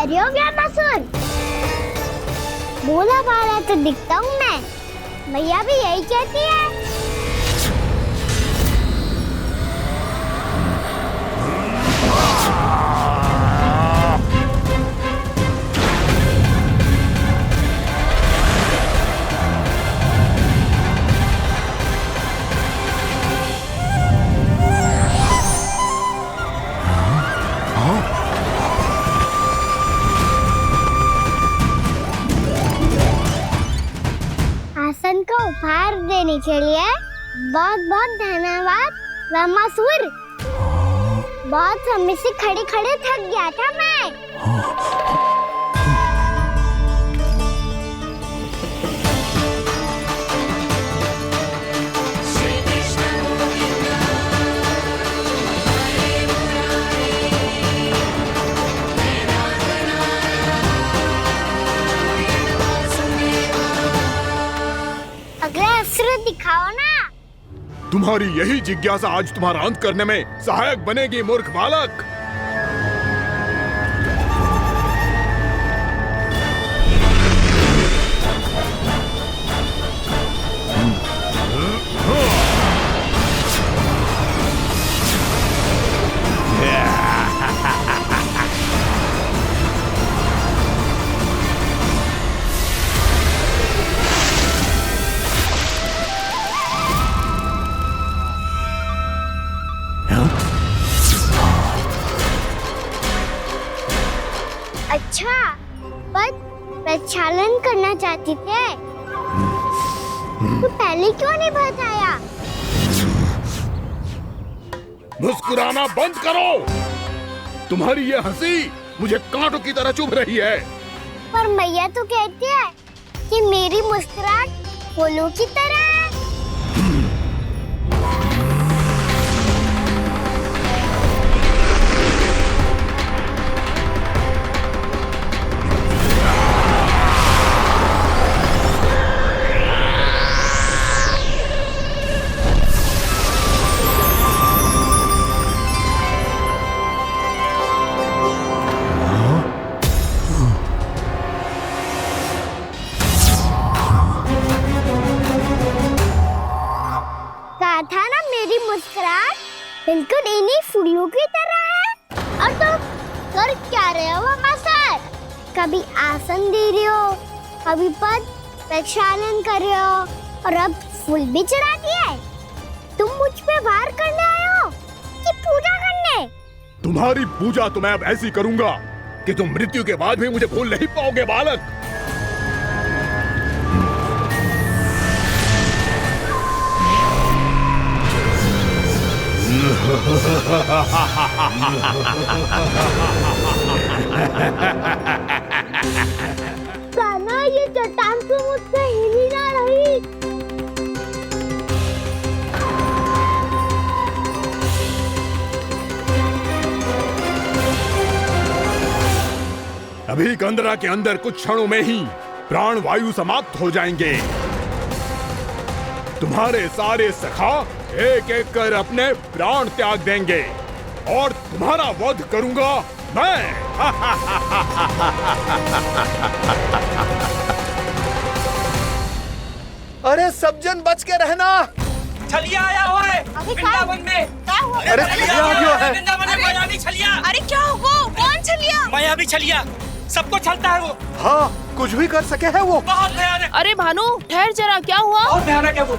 रही हो क्या मसूर? भोला भाला तो दिखता हूँ मैं। भैया भी यही कहती है। आसन को उपहार देने के लिए बहुत बहुत धन्यवाद रामासुर। बहुत समय से खड़े खड़े थक गया था मैं। अगला अस्त्र दिखाओ ना। तुम्हारी यही जिज्ञासा आज तुम्हारा अंत करने में सहायक बनेगी मूर्ख बालक। अच्छा, पर प्रक्षालन करना चाहती थे तो पहले क्यों नहीं बताया? मुस्कुराना बंद करो। तुम्हारी ये हंसी मुझे कांटों की तरह चुभ रही है। पर मैया तो कहती है कि मेरी मुस्कुराहट फूलों की तरह है। कहा था ना मेरी मुस्कुराहट बिल्कुल इन्हीं फूलों की तरह है। और तुम कर क्या रहे हो मास्टर? कभी आसन दे रहे हो, कभी पद प्रक्षालन कर रहे हो और अब फूल भी चढ़ा दिए। तुम मुझ पे वार करने आए हो कि पूजा करने? तुम्हारी पूजा तो मैं अब ऐसी करूंगा कि तुम मृत्यु के बाद भी मुझे भूल नहीं पाओगे बालक। कान्हा, ये चट्टान तो मुझसे हिल ही ना रही। अभी कंदरा के अंदर कुछ क्षणों में ही प्राण वायु समाप्त हो जाएंगे। तुम्हारे सारे सखा एक एक कर अपने प्राण त्याग देंगे और तुम्हारा वध करूंगा मैं। अरे सब जन बच के रहना। छलिया आया हुआ है वृंदावन में। क्या हुआ? अरे छलिया आ गया है। वृंदावन में मायावी छलिया। अरे क्या हुआ? कौन छलिया? मायावी छलिया सबको छलता है वो। हाँ, कुछ भी कर सके है वो। बहुत भयानक। अरे भानु ठहर जरा, क्या हुआ? बहुत भयानक है वो।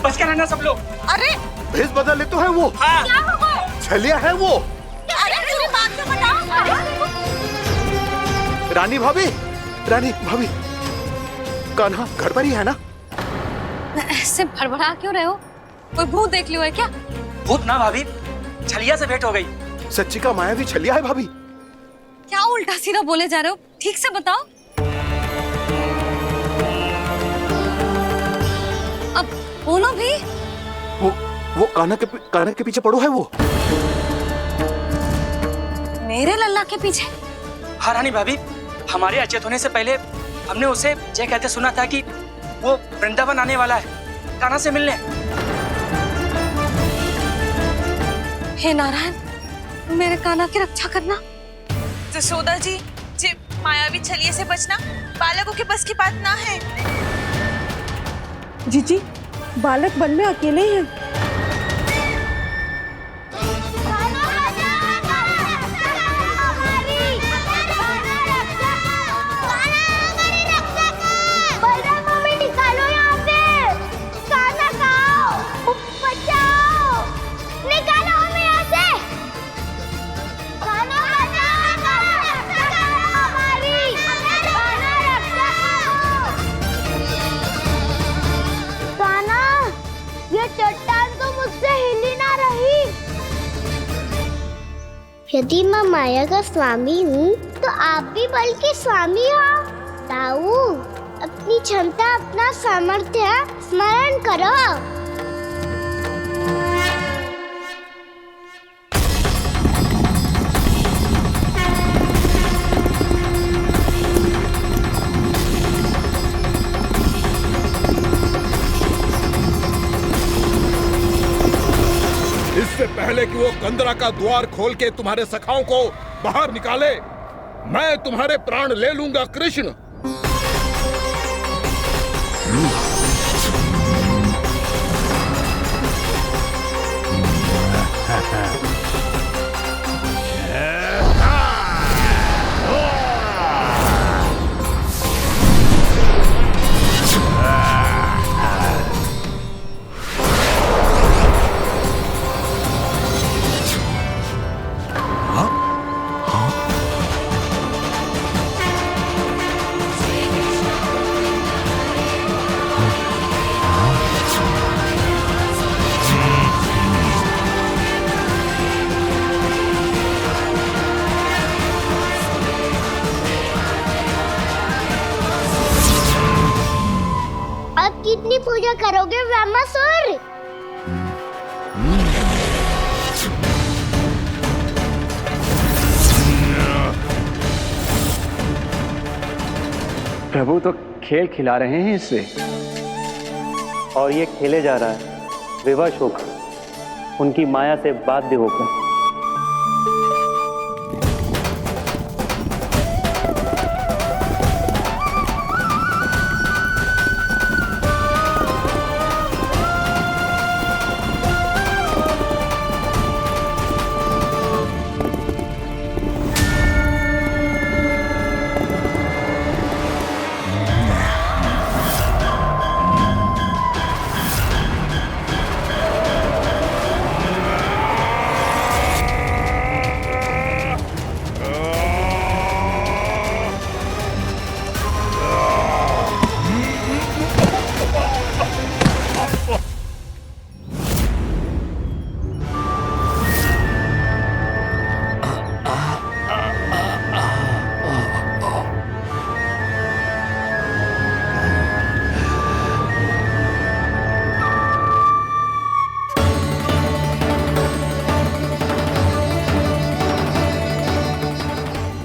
बच के रहना सब लोग। अरे भेष बदल ले तो है वो। हाँ। क्या हुआ? छलिया है वो। अरे पूरी बात तो बताओ। रानी भाभी, रानी भाभी, कान्हा घर पर ही है ना? ऐसे भड़बड़ा क्यों रहे हो? कोई भूत देख लियो है क्या? भूत ना भाभी, छलिया से भेंट हो गई। सच्ची का मायावी छलिया है भाभी। क्या उल्टा सीधा बोले जा रहे हो? ठीक से बताओ। अब बोलो भी। वो कान्हा के पीछे पड़ो है वो। मेरे लल्ला के पीछे? हाँ रानी भाभी, हमारे अचेत होने से पहले हमने उसे ये कहते सुना था कि वो वृंदावन आने वाला है कान्हा से मिलने। हे नारायण, मेरे कान्हा की रक्षा करना। जसोदा जी मायावी छलिए से बचना बालकों के बस की बात ना है। जीजी, बालक वन में अकेले हैं। यदि मैं माया का स्वामी हूँ तो आप भी बल के स्वामी हो। ताऊ, अपनी क्षमता, अपना सामर्थ्य स्मरण करो। इससे पहले कि वो कंदरा का द्वार खोल के तुम्हारे सखाओं को बाहर निकाले, मैं तुम्हारे प्राण ले लूंगा कृष्ण। कितनी पूजा करोगे ब्रह्मासुर? प्रभु तो खेल खिला रहे हैं इससे, और ये खेले जा रहा है विवश होकर, उनकी माया से बाध्य होकर।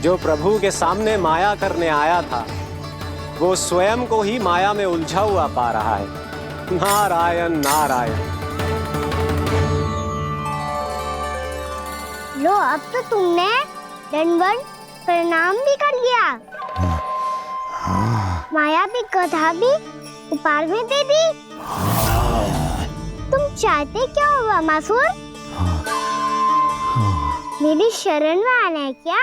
जो प्रभु के सामने माया करने आया था, वो स्वयं को ही माया में उलझा हुआ पा रहा है। नारायण नारायण। लो, अब तो तुमने दंडवत प्रणाम भी कर लिया, माया भी, कथा भी उपहार में दे दी। तुम चाहते क्या हो ब्रह्मासुर? मेरी शरण में आना है क्या?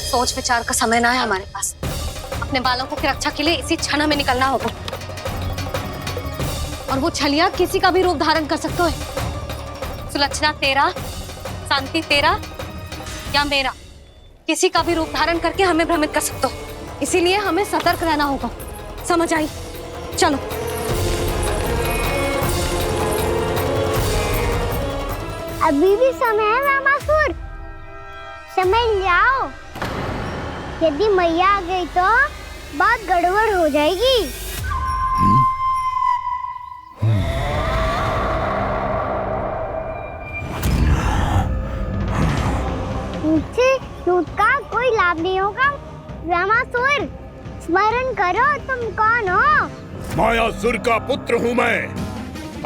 सोच विचार का समय ना है हमारे पास। अपने बालकों की रक्षा के लिए इसी क्षण में निकलना होगा। और वो छलिया किसी का भी रूप धारण कर सकते हो। सुलक्षणा तेरा, शांति तेरा या मेरा, किसी का भी रूप धारण करके हमें भ्रमित कर सकते हो। इसीलिए हमें सतर्क रहना होगा। समझ आई? चलो। अभी भी समय है रामासुर, समझ जाओ। यदि मैया आ गई तो बात गड़बड़ हो जाएगी। मुझसे झूठ का कोई लाभ नहीं होगा। रामासुर, स्मरण करो तुम कौन हो। मायासुर का पुत्र हूँ मैं,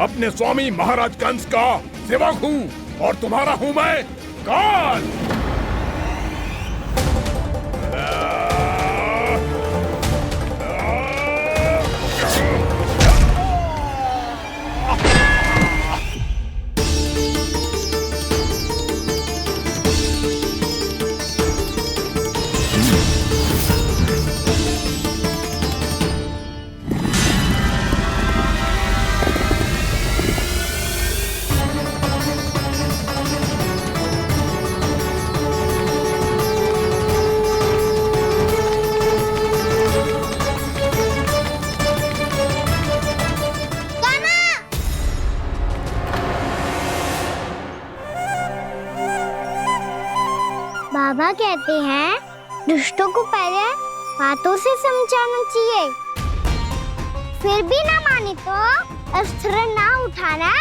अपने स्वामी महाराज कंस का सेवक हूँ और तुम्हारा हूँ मैं काल। बाबा कहते हैं दुष्टों को पहले बातों से समझाना चाहिए, फिर भी ना माने तो अस्त्र ना उठाना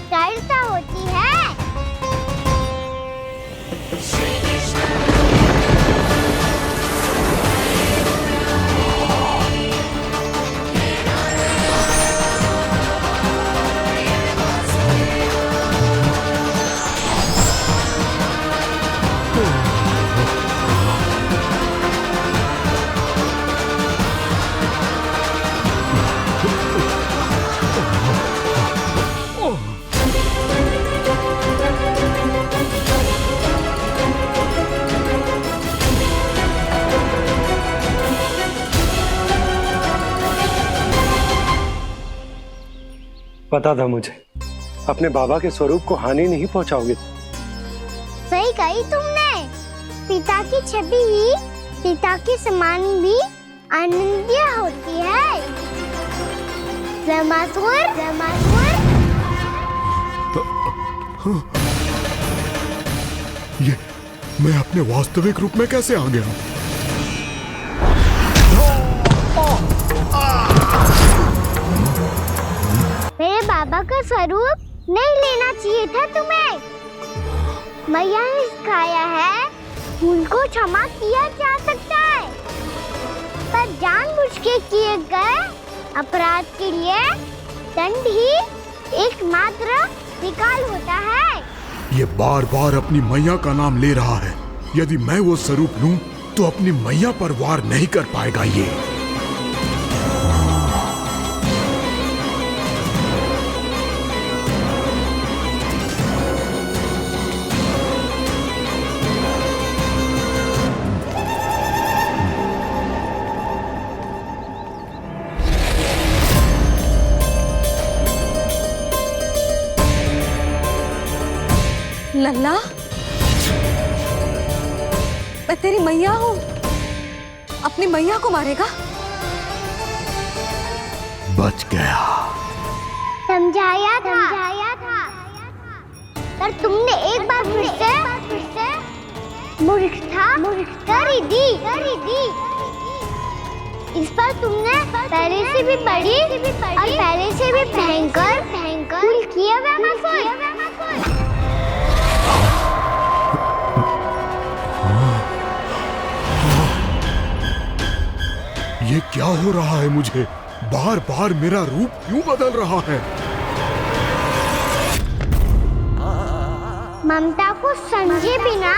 दृढ़ता होती है। पता था मुझे, अपने बाबा के स्वरूप को हानि नहीं पहुंचाओगे। सही कही तुमने। पिता की छवि ही पिता के समान भी आनंदीय होती है। रामासुर, रामासुर। ये मैं अपने वास्तविक रूप में कैसे आ गया? मेरे बाबा का स्वरूप नहीं लेना चाहिए था तुम्हें। मैया ने सिखाया है भूल को क्षमा किया जा सकता है, पर जानबूझ के किए गए अपराध के लिए दंड ही एकमात्र विकल्प होता है। ये बार बार अपनी मैया का नाम ले रहा है। यदि मैं वो स्वरूप लूं तो अपनी मैया पर वार नहीं कर पाएगा ये। लल्ला, मैं तेरी मैया हूँ, अपनी मैया को मारेगा? बच गया। समझाया था, पर तुमने एक बार फिर से मूर्खता कर ही दी। इस पर तुमने पहले से भी बड़ी और पहले से भी भयंकर भूल किया रामासुर। ये क्या हो रहा है मुझे? बार बार मेरा रूप क्यों बदल रहा है? ममता को समझे बिना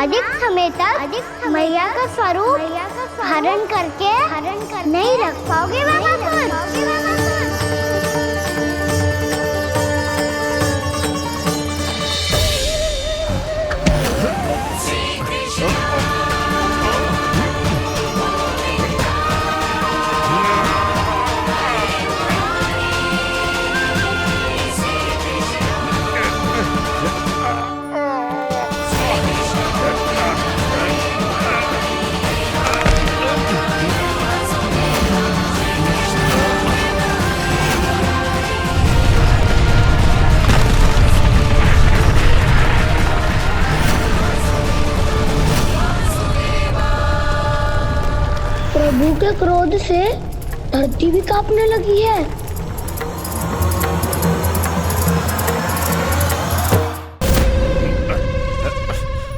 अधिक समय तक मैया का स्वरूप हरण करके नहीं रख पाओगे रामासुर। प्रभु के क्रोध से धरती भी कांपने लगी है।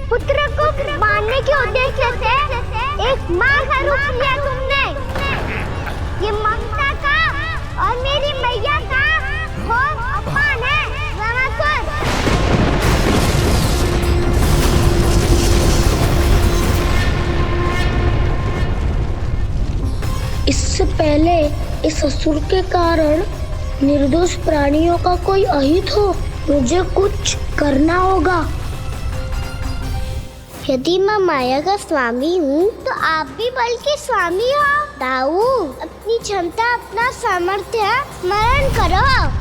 पुत्र को मारने के उद्देश्य से एक माँ का रूप लिया तुमने। ये ममता का और मेरी मैया का घोर अपमान है रावणासुर। इससे पहले इस असुर के कारण निर्दोष प्राणियों का कोई अहित हो, मुझे कुछ करना होगा। यदि मैं माया का स्वामी हूँ तो आप भी बल के स्वामी हो। दाऊ, अपनी क्षमता, अपना सामर्थ्य स्मरण करो।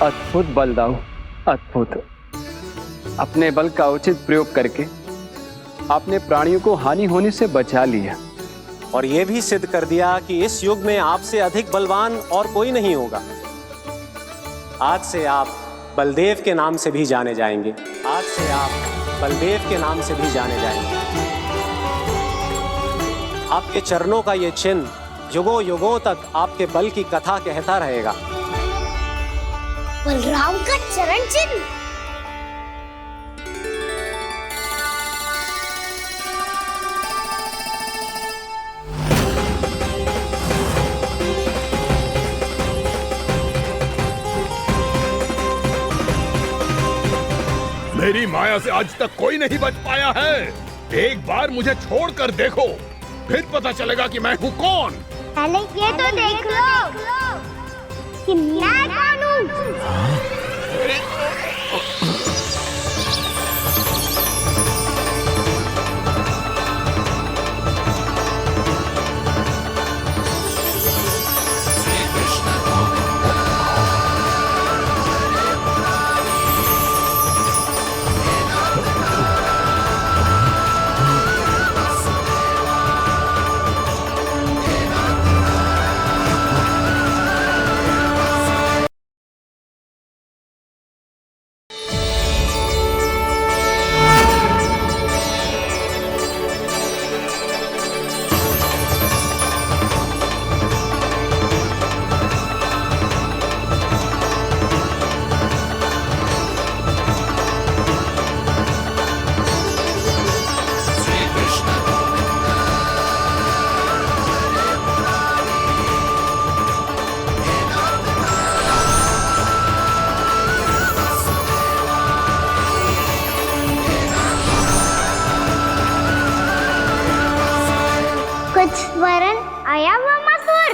अद्भुत बलदाऊ, अद्भुत। अपने बल का उचित प्रयोग करके आपने प्राणियों को हानि होने से बचा लिया और यह भी सिद्ध कर दिया कि इस युग में आपसे अधिक बलवान और कोई नहीं होगा। आज से आप बलदेव के नाम से भी जाने जाएंगे। आज से आप बलदेव के नाम से भी जाने जाएंगे। आपके चरणों का ये चिन्ह युगों युगों तक आपके बल की कथा कहता रहेगा। बलराम का चरण चिन्ह। मेरी माया से आज तक कोई नहीं बच पाया है। एक बार मुझे छोड़कर देखो, फिर पता चलेगा कि मैं हूँ कौन। पहले ये तो देख लो कि मैं कौन हूँ। कुछ वरण आया हुआ मसूर।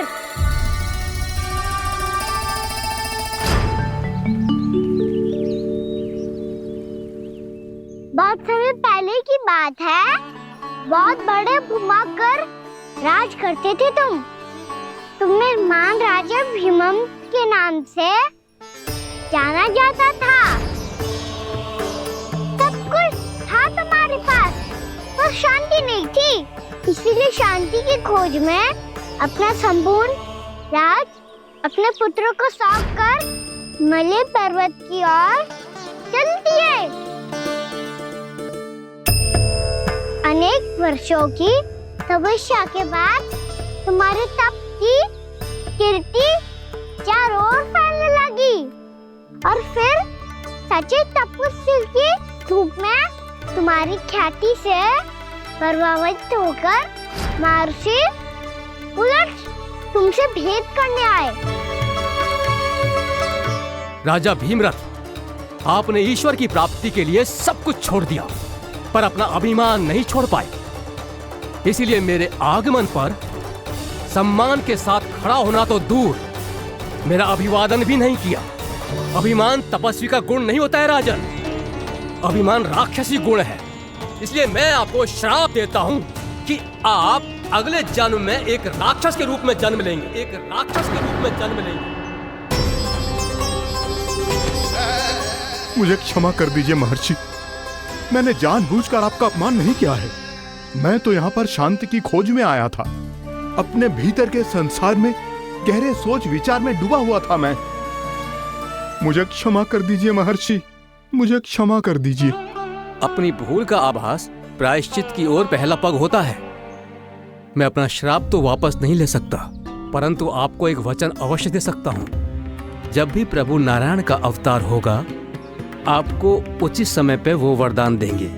बहुत समय पहले की बात है। बहुत बड़े भूमाकर राज करते थे तुम। तुम्हें महान राजा भीमम के नाम से जाना जाता था। सब कुछ था तुम्हारे पास, पर शांति नहीं थी। इसीलिए शांति की खोज में अपना संपूर्ण राज अपने पुत्रों को सौंप कर मलय पर्वत की ओर चल दिए। अनेक वर्षों की तपस्या के बाद तुम्हारे तप की कीर्ति चारों ओर फैलने लगी और फिर सच्चे तपस्वी की धूप में तुम्हारी ख्याति से प्रभावित होकर महर्षि उलट तुमसे भेंट करने आए। राजा भीमरथ, आपने ईश्वर की प्राप्ति के लिए सब कुछ छोड़ दिया, पर अपना अभिमान नहीं छोड़ पाए। इसीलिए मेरे आगमन पर सम्मान के साथ खड़ा होना तो दूर, मेरा अभिवादन भी नहीं किया। अभिमान तपस्वी का गुण नहीं होता है राजन, अभिमान राक्षसी गुण है। इसलिए मैं आपको श्राप देता हूं कि आप अगले जन्म में एक राक्षस के रूप में जन्म लेंगे, एक राक्षस के रूप में जन्म लेंगे। मुझे क्षमा कर दीजिए महर्षि। मैंने जानबूझकर आपका अपमान नहीं किया है। मैं तो यहाँ पर शांति की खोज में आया था। अपने भीतर के संसार में गहरे सोच विचार में डूबा हुआ था मैं। मुझे क्षमा कर दीजिए महर्षि, मुझे क्षमा कर दीजिए। अपनी भूल का आभास प्रायश्चित की ओर पहला पग होता है। मैं अपना श्राप तो वापस नहीं ले सकता, परंतु आपको एक वचन अवश्य दे सकता हूं। जब भी प्रभु नारायण का अवतार होगा, आपको उचित समय पे वो वरदान देंगे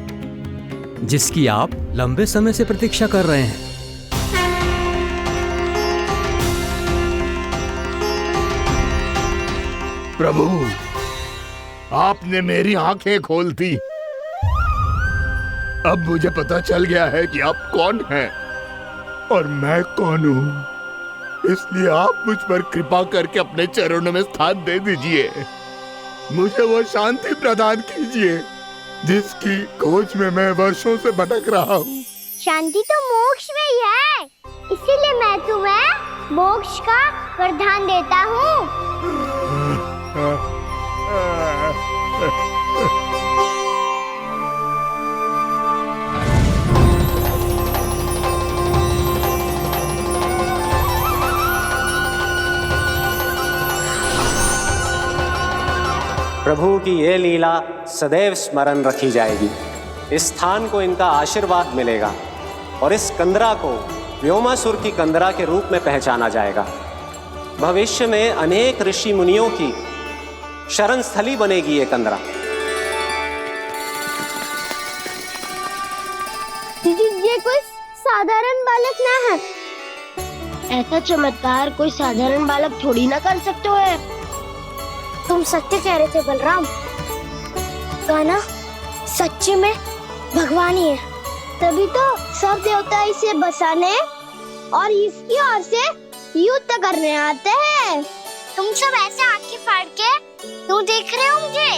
जिसकी आप लंबे समय से प्रतीक्षा कर रहे हैं। प्रभु, आपने मेरी आंखें खोल दी। अब मुझे पता चल गया है कि आप कौन हैं और मैं कौन हूं। इसलिए आप मुझ पर कृपा करके अपने चरणों में स्थान दे दीजिए। मुझे वो शांति प्रदान कीजिए जिसकी खोज में मैं वर्षों से भटक रहा हूँ। शांति तो मोक्ष में ही है, इसीलिए मैं तुम्हें मोक्ष का वरदान देता हूँ। प्रभु की ये लीला सदैव स्मरण रखी जाएगी। इस स्थान को इनका आशीर्वाद मिलेगा और इस कंदरा को व्योमासुर की कंदरा के रूप में पहचाना जाएगा। भविष्य में अनेक ऋषि मुनियों की शरण स्थली बनेगी ये कंदरा। ये कोई साधारण बालक ना है। ऐसा चमत्कार कोई साधारण बालक थोड़ी ना कर सकते है। तुम सत्य कह रहे थे बलराम। कान्हा सच्चे में भगवान ही है, तभी तो सब देवता इसे बसाने और इसकी ओर से युद्ध करने आते हैं। तुम सब ऐसे आंखें फाड़ के क्यों देख रहे हो मुझे?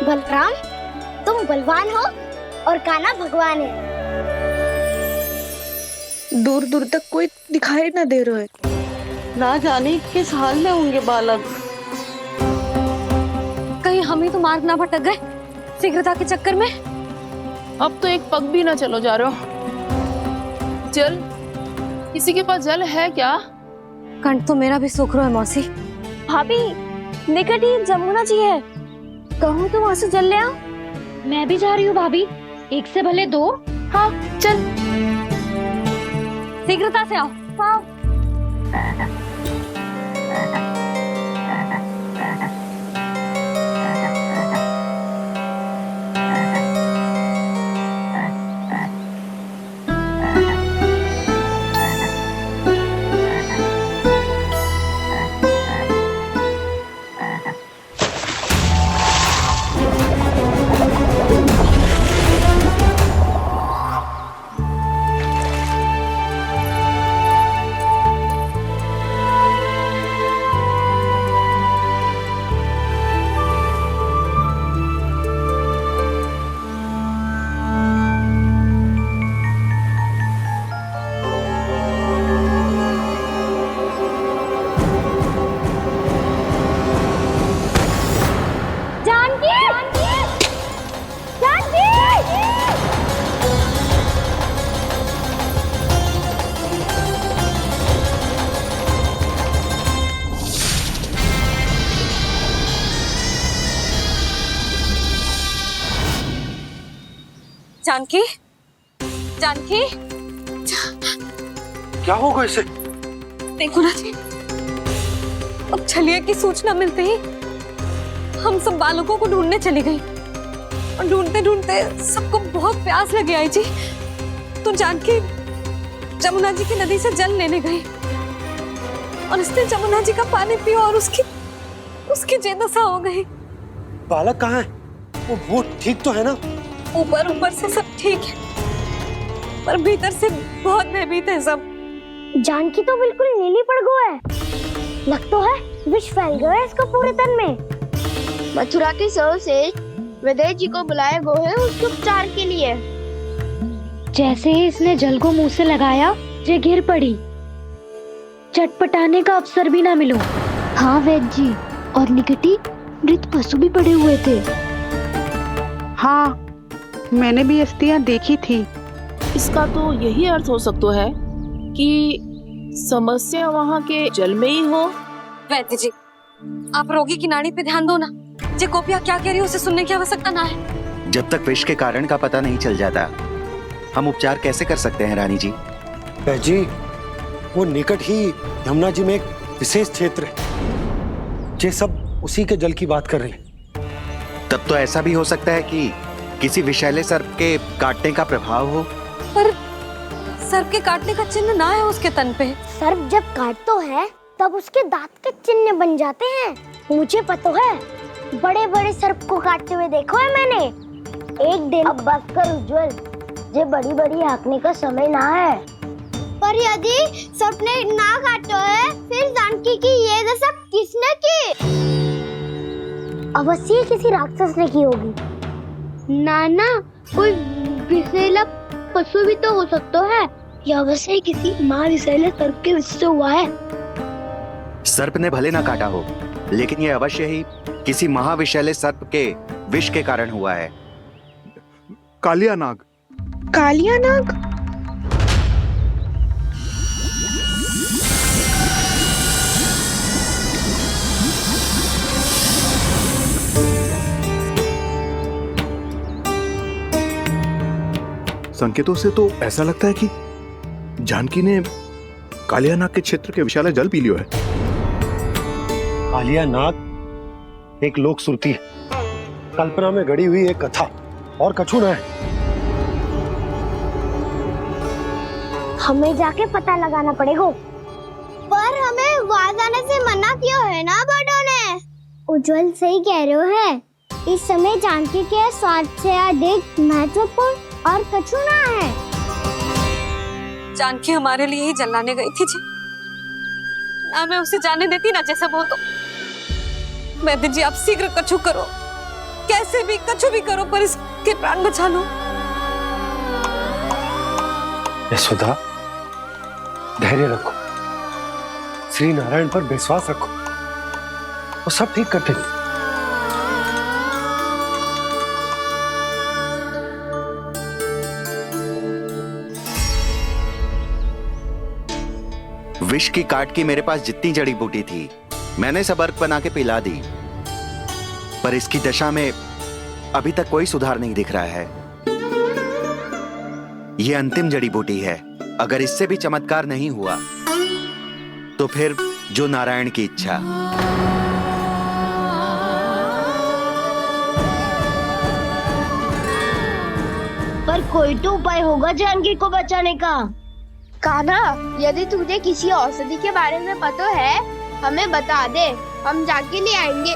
बलराम, तुम बलवान हो और कान्हा भगवान है। दूर दूर तक कोई दिखाई न दे रहा है। ना जाने किस हाल में होंगे बालक। कहीं हम ही तो मार्ग ना भटक गए शीघ्रता के चक्कर में। अब तो एक पग भी ना चलो जा रहे हो। जल, किसी के पास जल है क्या? कंठ तो मेरा भी सूख रहा है मौसी। भाभी, निकट ही जमुना जी है, कहूँ तो वहाँ से जल ले आओ। मैं भी जा रही हूँ भाभी, एक से भले दो। हाँ चल। शीघ्रता से आओ। हाँ। जानकी, जानकी, क्या होगा इसे? देखो ना जी, अब छलिया की सूचना मिलते ही हम सब बालकों को ढूंढने चली गई और ढूंढते ढूंढते सबको बहुत प्यास लगी आई जी। तो जानकी जमुना जी की नदी से जल लेने गई और उसने जमुना जी का पानी पिया और उसकी जेदशा हो गई। बालक कहाँ है? वो ठीक तो है ना? ऊपर से सब ठीक है, पर भीतर से बहुत भयभीत है सब। जानकी तो बिल्कुल नीली पड़ गया है। लग तो है विष फैल गया है इसको पूरे तन में। मथुरा के सर्वश्रेष्ठ विदेह जी को बुलाए गए हैं उसके उपचार के लिए। जैसे ही इसने जल को मुंह से लगाया, ये गिर पड़ी चटपटाने का अवसर भी ना मिलो। हाँ वैद्य जी, और निकटी मृत पशु भी पड़े हुए थे। हाँ, मैंने भी अस्थियां देखी थी। इसका तो यही अर्थ हो सकता है कि समस्या वहाँ के जल में ही हो। वैद्य जी, आप रोगी की नाड़ी पे ध्यान दो ना। जे गोपिया क्या कह रही है उसे सुनने की आवश्यकता ना है। जब तक विष के कारण का पता नहीं चल जाता, हम उपचार कैसे कर सकते हैं रानी जी? जी, वो निकट ही यमुना जी में एक विशेष क्षेत्र है, ये सब उसी के जल की बात कर रहे हैं। तब तो ऐसा भी हो सकता है कि किसी विषैले सर्प के काटने का प्रभाव हो। पर सर्प के काटने का चिन्ह ना है उसके तन पे। सर्प जब काटता है तब उसके दांत के चिन्ह बन जाते हैं। मुझे पता है, बड़े बड़े सर्प को काटते हुए देखो है मैंने। एक दिन अब बस कर उज्जवल, ये बड़ी बड़ी हाँकने का समय ना है। पर यदि सर्प ने ना काटा है, फिर जानकी की ये दशा किसने की? अवश्य किसी राक्षस ने की होगी। ना, कोई विषैला पशु भी तो हो सकता है। यह अवश्य किसी महाविषैले सर्प के विष से हुआ है। सर्प ने भले ना काटा हो, लेकिन ये अवश्य ही किसी महाविषैले सर्प के विष के कारण हुआ है। कालिया नाग। कालिया नाग? संकेतों से तो ऐसा लगता है कि जानकी ने कालिया नाग के क्षेत्र के विशाल जल पी लियो है। कालिया नाग एक लोक श्रुति है, कल्पना में गढ़ी हुई एक कथा, और कछु न है। हमें जाके पता लगाना पड़ेगा। पर हमें वहां जाने से मना किया है ना बड़ों ने। उज्जवल सही कह रहे हो है। इस समय जानकी के स्वार्थ से अधिक महत्वपूर्ण और कछु ना है। जानकी हमारे लिए ही जलाने गई थी जी। ना मैं उसे जाने देती ना जैसा वो तो। वैद्य जी, आप शीघ्र कछु करो, कैसे भी कछु भी करो, पर इसके प्राण बचा लो। यशोदा, धैर्य रखो, श्री नारायण पर विश्वास रखो, वो सब ठीक करते हैं। विष की काट की मेरे पास जितनी जड़ी बूटी थी, मैंने सब अर्क बना के पिला दी, पर इसकी दशा में अभी तक कोई सुधार नहीं दिख रहा है। यह अंतिम जड़ी बूटी है। अगर इससे भी चमत्कार नहीं हुआ तो फिर जो नारायण की इच्छा। पर कोई तो उपाय होगा जानकी को बचाने का। कान्हा, यदि तुझे किसी औषधि के बारे में पता है, हमें बता दे, हम जाके ले आएंगे।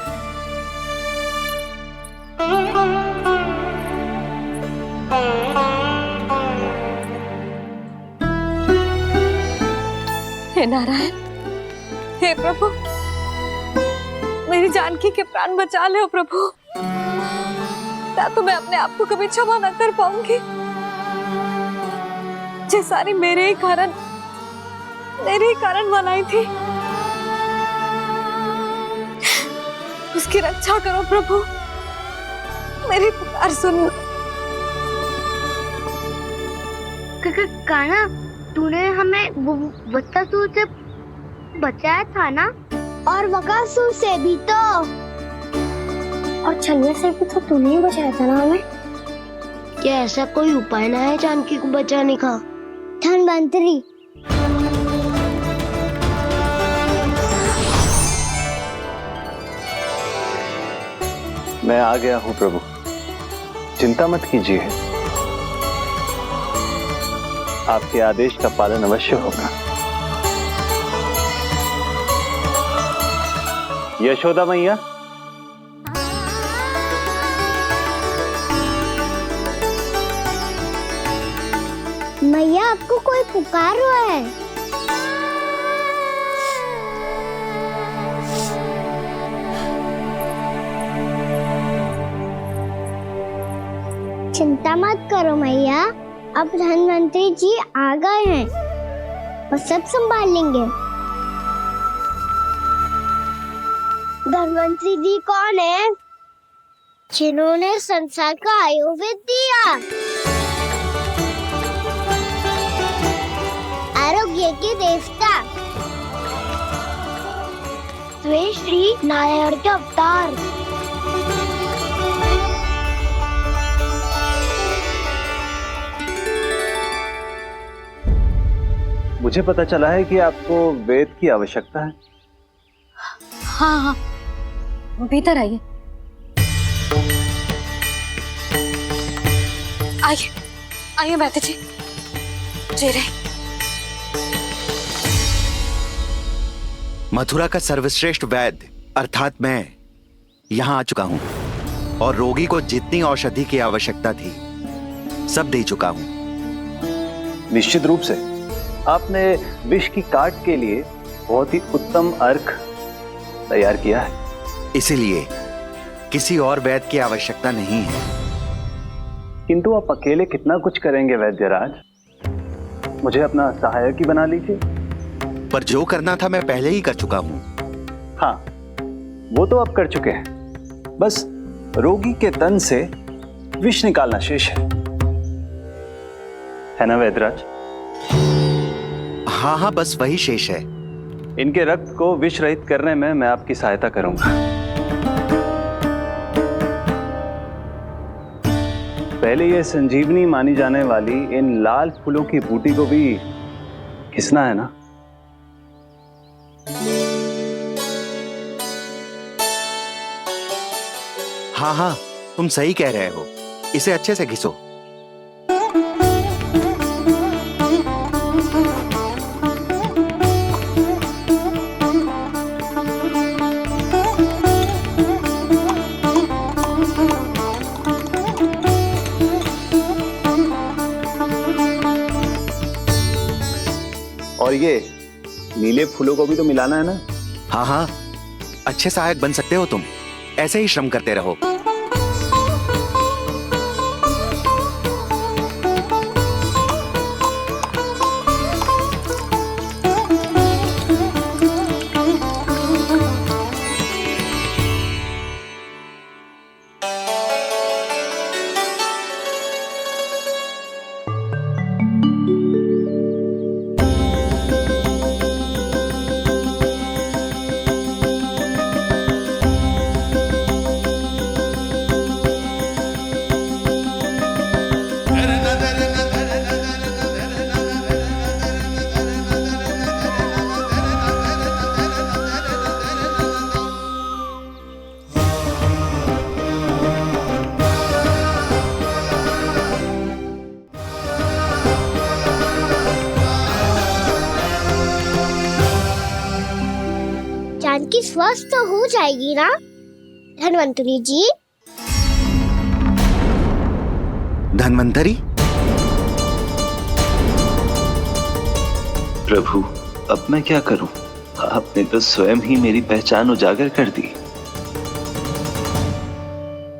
हे नारायण, हे प्रभु, मेरी जानकी के प्राण बचा ले प्रभु। क्या तो मैं अपने आप को कभी क्षमा न कर पाऊंगी। ये सारी मेरे ही कारण बनाई थी। उसकी रक्षा करो प्रभु, मेरी पुकार सुनो। कान्हा, तूने हमें वकासुर से बचाया था ना? और वकासुर से भी तो, और छन्ने से भी तो तूने ही बचाया था ना हमें। क्या ऐसा कोई उपाय ना है जानकी को बचाने का? धन्वंतरी, मैं आ गया हूं प्रभु, चिंता मत कीजिए, आपके आदेश का पालन अवश्य होगा। यशोदा मैया, मैया आपको कोई पुकार रहा है। चिंता मत करो मैया, अब धन्वंतरी जी आ गए हैं और सब संभाल लेंगे। धन्वंतरी जी कौन है? जिन्होंने संसार का आयुर्वेद दिया, आरोग्य के देवता, वे श्री नारायण के अवतार। मुझे पता चला है कि आपको वेद की आवश्यकता है। हाँ हाँ, भीतर आइए। आइए आइए बैठे जी। जी रहे। मथुरा का सर्वश्रेष्ठ वैद्य अर्थात मैं यहाँ आ चुका हूँ और रोगी को जितनी औषधि की आवश्यकता थी सब दे चुका हूँ। निश्चित रूप से आपने विष की काट के लिए बहुत ही उत्तम अर्क तैयार किया है। इसीलिए किसी और वैद्य की आवश्यकता नहीं है। किंतु आप अकेले कितना कुछ करेंगे वैद्यराज? मुझे अपना सहायक ही बना लीजिए। पर जो करना था मैं पहले ही कर चुका हूँ। हाँ, वो तो आप कर चुके हैं। बस रोगी के तन से विष निकालना शेष है ना वैद्यराज? हाँ हाँ, बस वही शेष है। इनके रक्त को विष रहित करने में मैं आपकी सहायता करूंगा। पहले ये संजीवनी मानी जाने वाली इन लाल फूलों की बूटी को भी घिसना है ना? हाँ हाँ, तुम सही कह रहे हो। इसे अच्छे से घिसो। और ये नीले फूलों को भी तो मिलाना है ना? हाँ हाँ, अच्छे सहायक बन सकते हो तुम। ऐसे ही श्रम करते रहो। जानकी स्वस्थ हो जाएगी ना धन्वंतरी जी? धन्वंतरी? प्रभु, अब मैं क्या करूं? आपने तो स्वयं ही मेरी पहचान उजागर कर दी।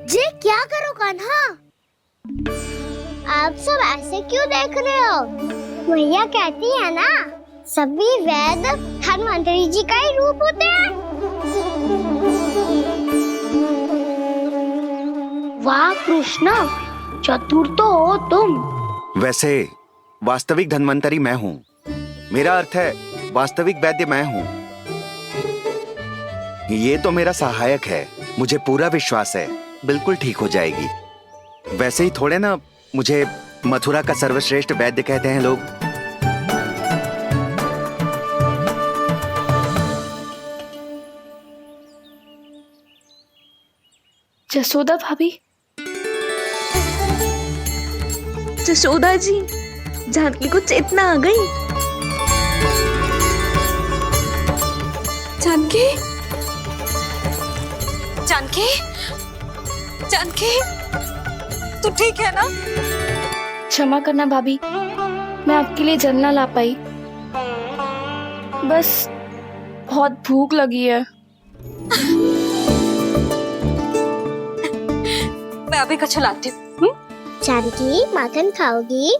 जी क्या करो कान्हा? आप सब ऐसे क्यों देख रहे हो? मैया कहती है ना, सभी वैद्य धन्वंतरी जी का ही रूप होते हैं। वाह कृष्णा, चतुर तो हो तुम। वैसे वास्तविक धन्वंतरी मैं हूँ। मेरा अर्थ है वास्तविक वैद्य मैं हूँ। ये तो मेरा सहायक है। मुझे पूरा विश्वास है बिल्कुल ठीक हो जाएगी। वैसे ही थोड़े ना मुझे मथुरा का सर्वश्रेष्ठ वैद्य कहते हैं लोग। जसोदा भाभी। जसोदा जी, जानकी को चेतना आ गई। जानकी, जानकी, जानकी, तू ठीक है ना? क्षमा करना भाभी, मैं आपके लिए जल ना ला पाई। बस बहुत भूख लगी है। मैं अभी कछु लाती हूँ। जानकी माखन खाओगी?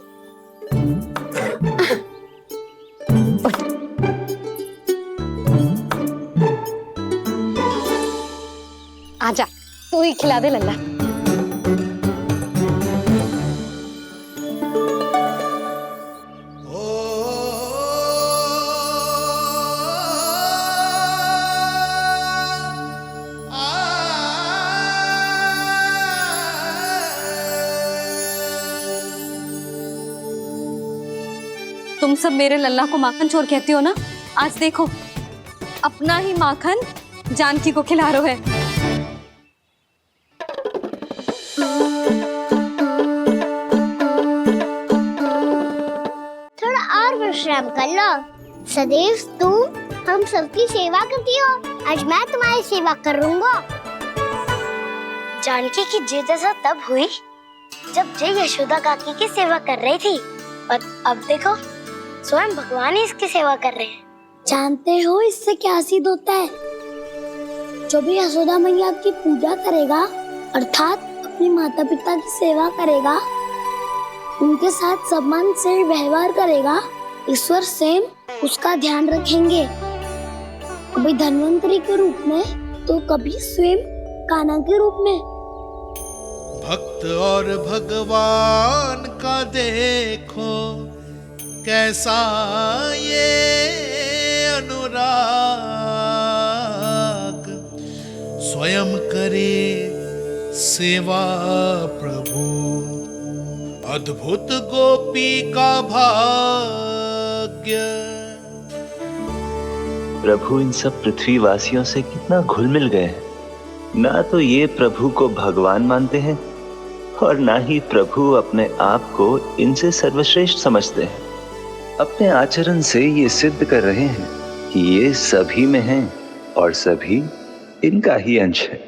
तू ही खिला दे लल्ला। तुम सब मेरे लल्ला को माखन चोर कहती हो ना, आज देखो अपना ही माखन जानकी को खिला रहे है। थोड़ा और विश्राम कर लो। सदैव तुम हम सबकी सेवा करती हो, आज मैं तुम्हारी सेवा करूंगा। जानकी की जिद दशा तब हुई जब जय यशोदा काकी की सेवा कर रही थी, और अब देखो स्वयं भगवान ही इसकी सेवा कर रहे हैं। जानते हो इससे क्या सिद्ध होता है? जो भी यशोदा मैया की पूजा करेगा, अर्थात अपने माता पिता की सेवा करेगा, उनके साथ सम्मान से व्यवहार करेगा, ईश्वर स्वयं उसका ध्यान रखेंगे। कभी धन्वंतरी के रूप में तो कभी स्वयं कान्हा के रूप में। भक्त और भगवान का देखो कैसा ये अनुराग, स्वयं करे सेवा प्रभु, अद्भुत गोपी का भाग्य। प्रभु इन सब पृथ्वीवासियों से कितना घुल मिल गए हैं। ना तो ये प्रभु को भगवान मानते हैं और ना ही प्रभु अपने आप को इनसे सर्वश्रेष्ठ समझते हैं। अपने आचरण से ये सिद्ध कर रहे हैं कि ये सभी में हैं और सभी इनका ही अंश है।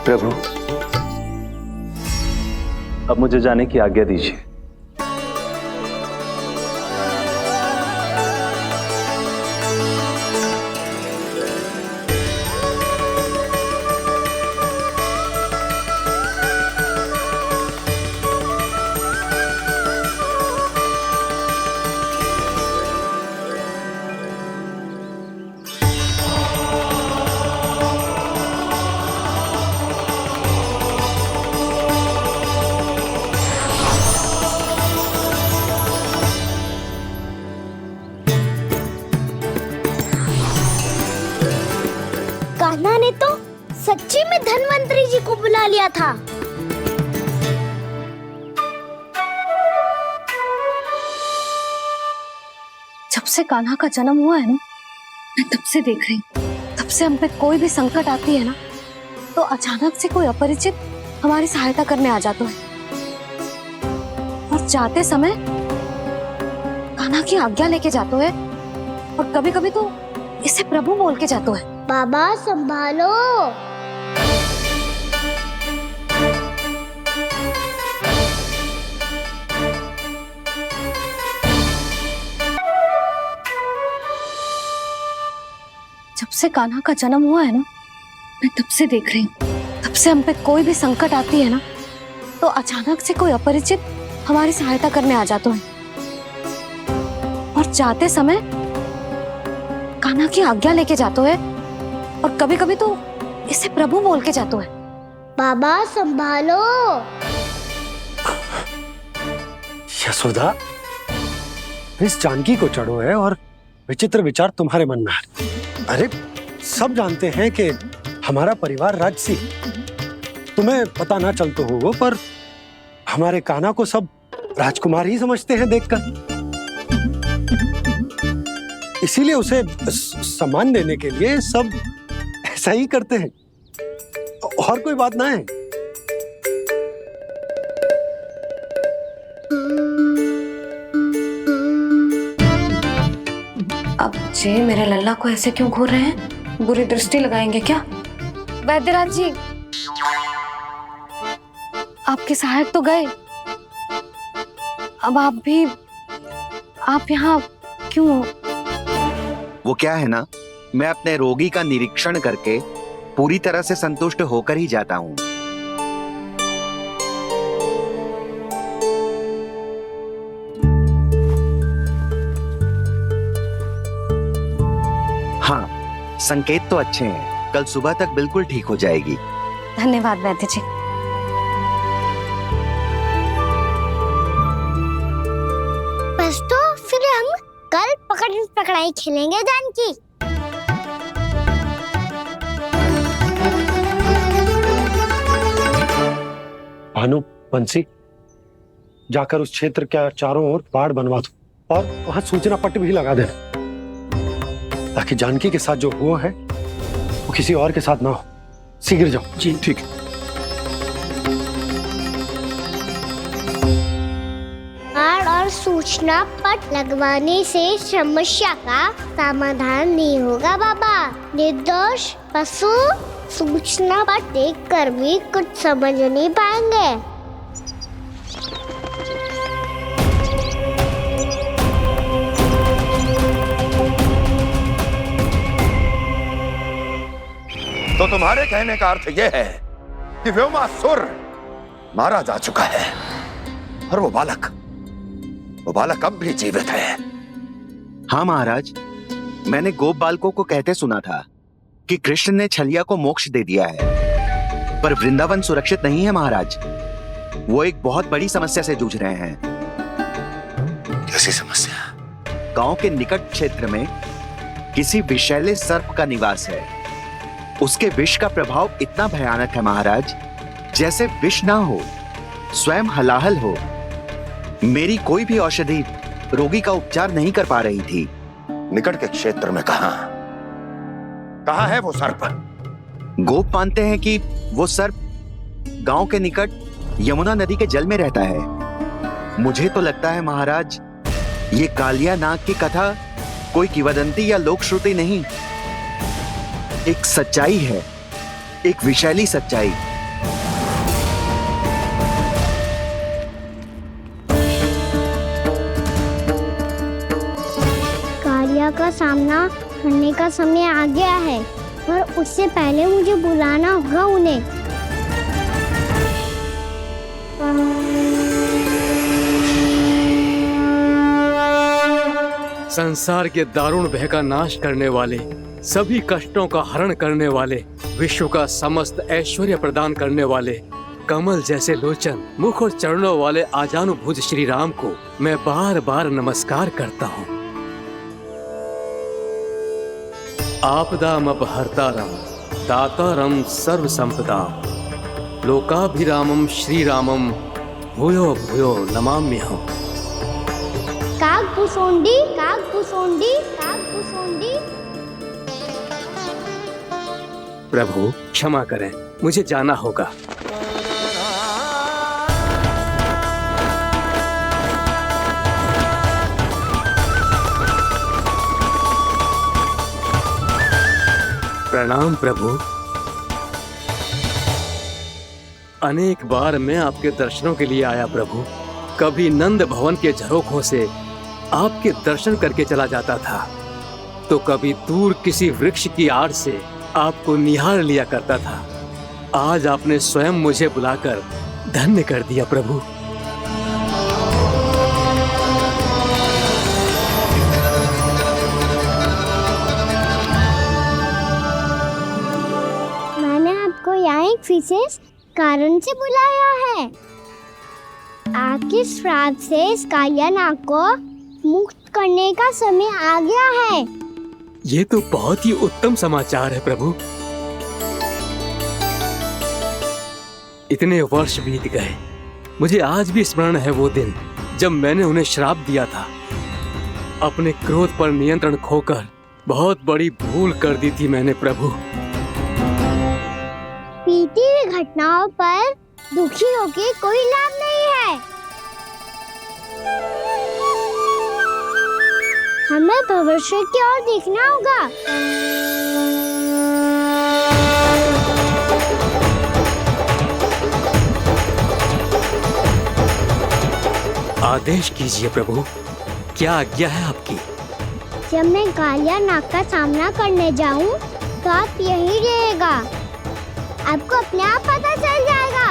प्रभु, अब मुझे जाने की आज्ञा दीजिए। कान्हा ने तो सच्ची में धन्वंतरी जी को बुला लिया था। जब से कान्हा का जन्म हुआ है ना, मैं तब से देख रही हूँ, तब से हम पे कोई भी संकट आती है ना, तो अचानक से कोई अपरिचित हमारी सहायता करने आ जाता है, और जाते समय कान्हा की आज्ञा लेके जाते है, और कभी कभी तो इसे प्रभु बोल के जाते है। बाबा संभालो। जब से कान्हा का जन्म हुआ है ना, मैं तब से देख रही हूँ, तब से हम पे कोई भी संकट आती है ना, तो अचानक से कोई अपरिचित हमारी सहायता करने आ जाते हैं, और जाते समय कान्हा की आज्ञा लेके जाते हैं, और कभी कभी तो इसे प्रभु बोल के जाते हैं। बाबा संभालो। यशोदा, इस जानकी को चढ़ो है और विचित्र विचार तुम्हारे मन में है। अरे सब जानते हैं कि हमारा परिवार राजसी, तुम्हें पता ना चलता होगा, पर हमारे कान्हा को सब राजकुमार ही समझते हैं देखकर। इसीलिए उसे सम्मान देने के लिए सब ऐसा ही करते हैं, और कोई बात ना है। अब जे मेरे लल्ला को ऐसे क्यों घूर रहे हैं? बुरी दृष्टि लगाएंगे क्या? वैद्यराज जी, आपके सहायक तो गए, अब आप यहाँ क्यों? वो क्या है ना, मैं अपने रोगी का निरीक्षण करके पूरी तरह से संतुष्ट होकर ही जाता हूँ। संकेत तो अच्छे हैं, कल सुबह तक बिल्कुल ठीक हो जाएगी। धन्यवाद वैद्य जी। बस तो फिर हम कल पकड़न पकड़ाई खेलेंगे जानकी। भानु, बंसी, जाकर उस क्षेत्र के चारों ओर बाड़ बनवा दो और वहां सूचना पट्ट भी लगा देना, ताकि जानकी के साथ जो हुआ है वो किसी और के साथ ना हो। शीघ्र जाओ। जी ठीक है। बाड़ और सूचना पट लगवाने से समस्या का समाधान नहीं होगा बाबा। निर्दोष पशु सूचना पट देखकर भी कुछ समझ नहीं पाएंगे। तो तुम्हारे कहने का अर्थ यह है कि व्योमासुर मारा जा चुका है और वो बालक अब भी जीवित है। हाँ महाराज, मैंने गोप बालकों को कहते सुना था कि कृष्ण ने छलिया को मोक्ष दे दिया है, पर वृंदावन सुरक्षित नहीं है महाराज। वो एक बहुत बड़ी समस्या से जूझ रहे हैं। कैसी समस्या? गांव के निकट क्षेत्र में किसी विषैले सर्प का निवास है। उसके विष का प्रभाव इतना भयानक है महाराज, जैसे विष ना हो, स्वयं हलाहल हो। मेरी कोई भी औषधि रोगी का उपचार नहीं कर पा रही थी। निकट के क्षेत्र में कहां है वो सर्प? गोप मानते हैं कि वो सर्प गांव के निकट यमुना नदी के जल में रहता है। मुझे तो लगता है महाराज, ये कालिया नाग की कथा कोई किंवदंती या लोक श्रुति नहीं, एक सच्चाई है, एक विषैली सच्चाई। कालिया का सामना करने का समय आ गया है, पर उससे पहले मुझे बुलाना होगा उन्हें। संसार के दारुण भय का नाश करने वाले, सभी कष्टों का हरण करने वाले, विश्व का समस्त ऐश्वर्य प्रदान करने वाले, कमल जैसे लोचन, मुख और चरणों वाले आजानुभुज श्री राम को मैं बार बार नमस्कार करता हूँ। आपदामपहर्तारं दातारं सर्व संपदाम लोकाभिरामं श्री रामम भूयो भूयो नमाम्यहम्। कागभूषोंडी कागभूषोंडी कागभूषोंडी। प्रभु क्षमा करें, मुझे जाना होगा। प्रणाम प्रभु। अनेक बार मैं आपके दर्शनों के लिए आया प्रभु। कभी नंद भवन के झरोखों से आपके दर्शन करके चला जाता था, तो कभी दूर किसी वृक्ष की आड़ से आपको निहार लिया करता था। आज आपने स्वयं मुझे बुलाकर धन्य कर दिया प्रभु। मैंने आपको यहाँ एक विशेष कारण से बुलाया है। आपके श्राप से इस कालिया नाग को मुक्त करने का समय आ गया है। ये तो बहुत ही उत्तम समाचार है प्रभु। इतने वर्ष बीत गए, मुझे आज भी स्मरण है वो दिन जब मैंने उन्हें श्राप दिया था। अपने क्रोध पर नियंत्रण खोकर बहुत बड़ी भूल कर दी थी मैंने प्रभु। बीती हुई घटनाओं पर दुखी होके कोई लाभ नहीं है। हमें भविष्य की ओर देखना होगा। आदेश कीजिए प्रभु, क्या आज्ञा है आपकी? जब मैं कालिया नाग का सामना करने जाऊं, तो आप यहीं रहिएगा। आपको अपने आप पता चल जाएगा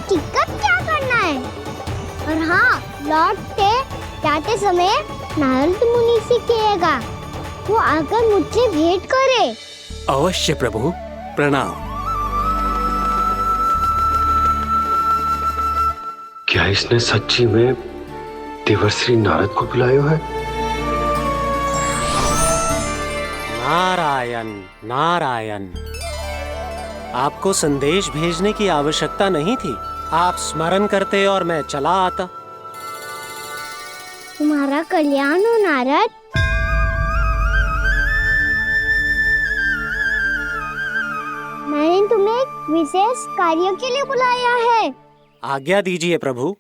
कि कब क्या करना है। और हाँ, लौटते जाते समय नारद मुनि से कहिएगा, वो आकर मुझसे भेंट करे। अवश्य प्रभु, प्रणाम। क्या इसने सच्ची में देवर्षि नारद को बुलाया है? नारायण नारायण, आपको संदेश भेजने की आवश्यकता नहीं थी। आप स्मरण करते और मैं चला आता। तुम्हारा कल्याण हो नारद। मैंने तुम्हें एक विशेष कार्य के लिए बुलाया है। आज्ञा दीजिए प्रभु।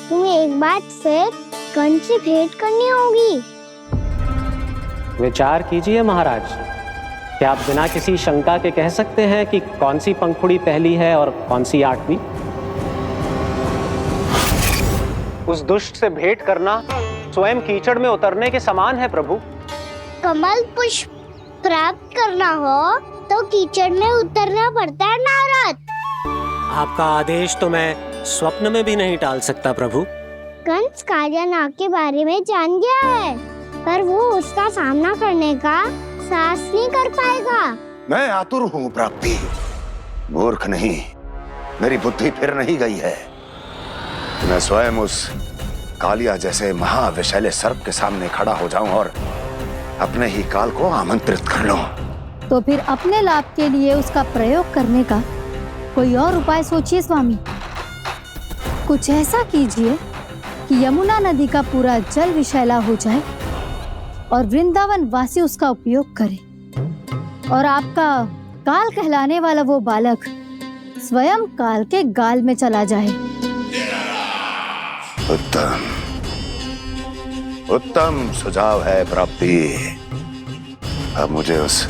तुम्हें एक बार फिर कंस से भेंट करनी होगी। विचार कीजिए महाराज, क्या आप बिना किसी शंका के कह सकते हैं कि कौन सी पंखुड़ी पहली है और कौन सी 8वीं? उस दुष्ट से भेंट करना स्वयं कीचड़ में उतरने के समान है प्रभु। कमल पुष्प प्राप्त करना हो तो कीचड़ में उतरना पड़ता है नारद। आपका आदेश तो मैं स्वप्न में भी नहीं टाल सकता प्रभु। कंस कालियानाग के बारे में जान गया है, पर वो उसका सामना करने का साहस नहीं कर पाएगा। मैं आतुर हूँ प्राप्ति, मूर्ख नहीं। मेरी बुद्धि फिर नहीं गई है। मैं स्वयं उस कालिया जैसे महाविषैले सर्प के सामने खड़ा हो जाऊं और अपने ही काल को आमंत्रित कर लूं। तो फिर अपने लाभ के लिए उसका प्रयोग करने का कोई और उपाय सोचिए स्वामी। कुछ ऐसा कीजिए कि यमुना नदी का पूरा जल विषैला हो जाए और वृंदावन वासी उसका उपयोग करे, और आपका काल कहलाने वाला वो बालक स्वयं काल के गाल में चला जाए। उत्तम उत्तम सुझाव है प्राप्ति। अब मुझे उस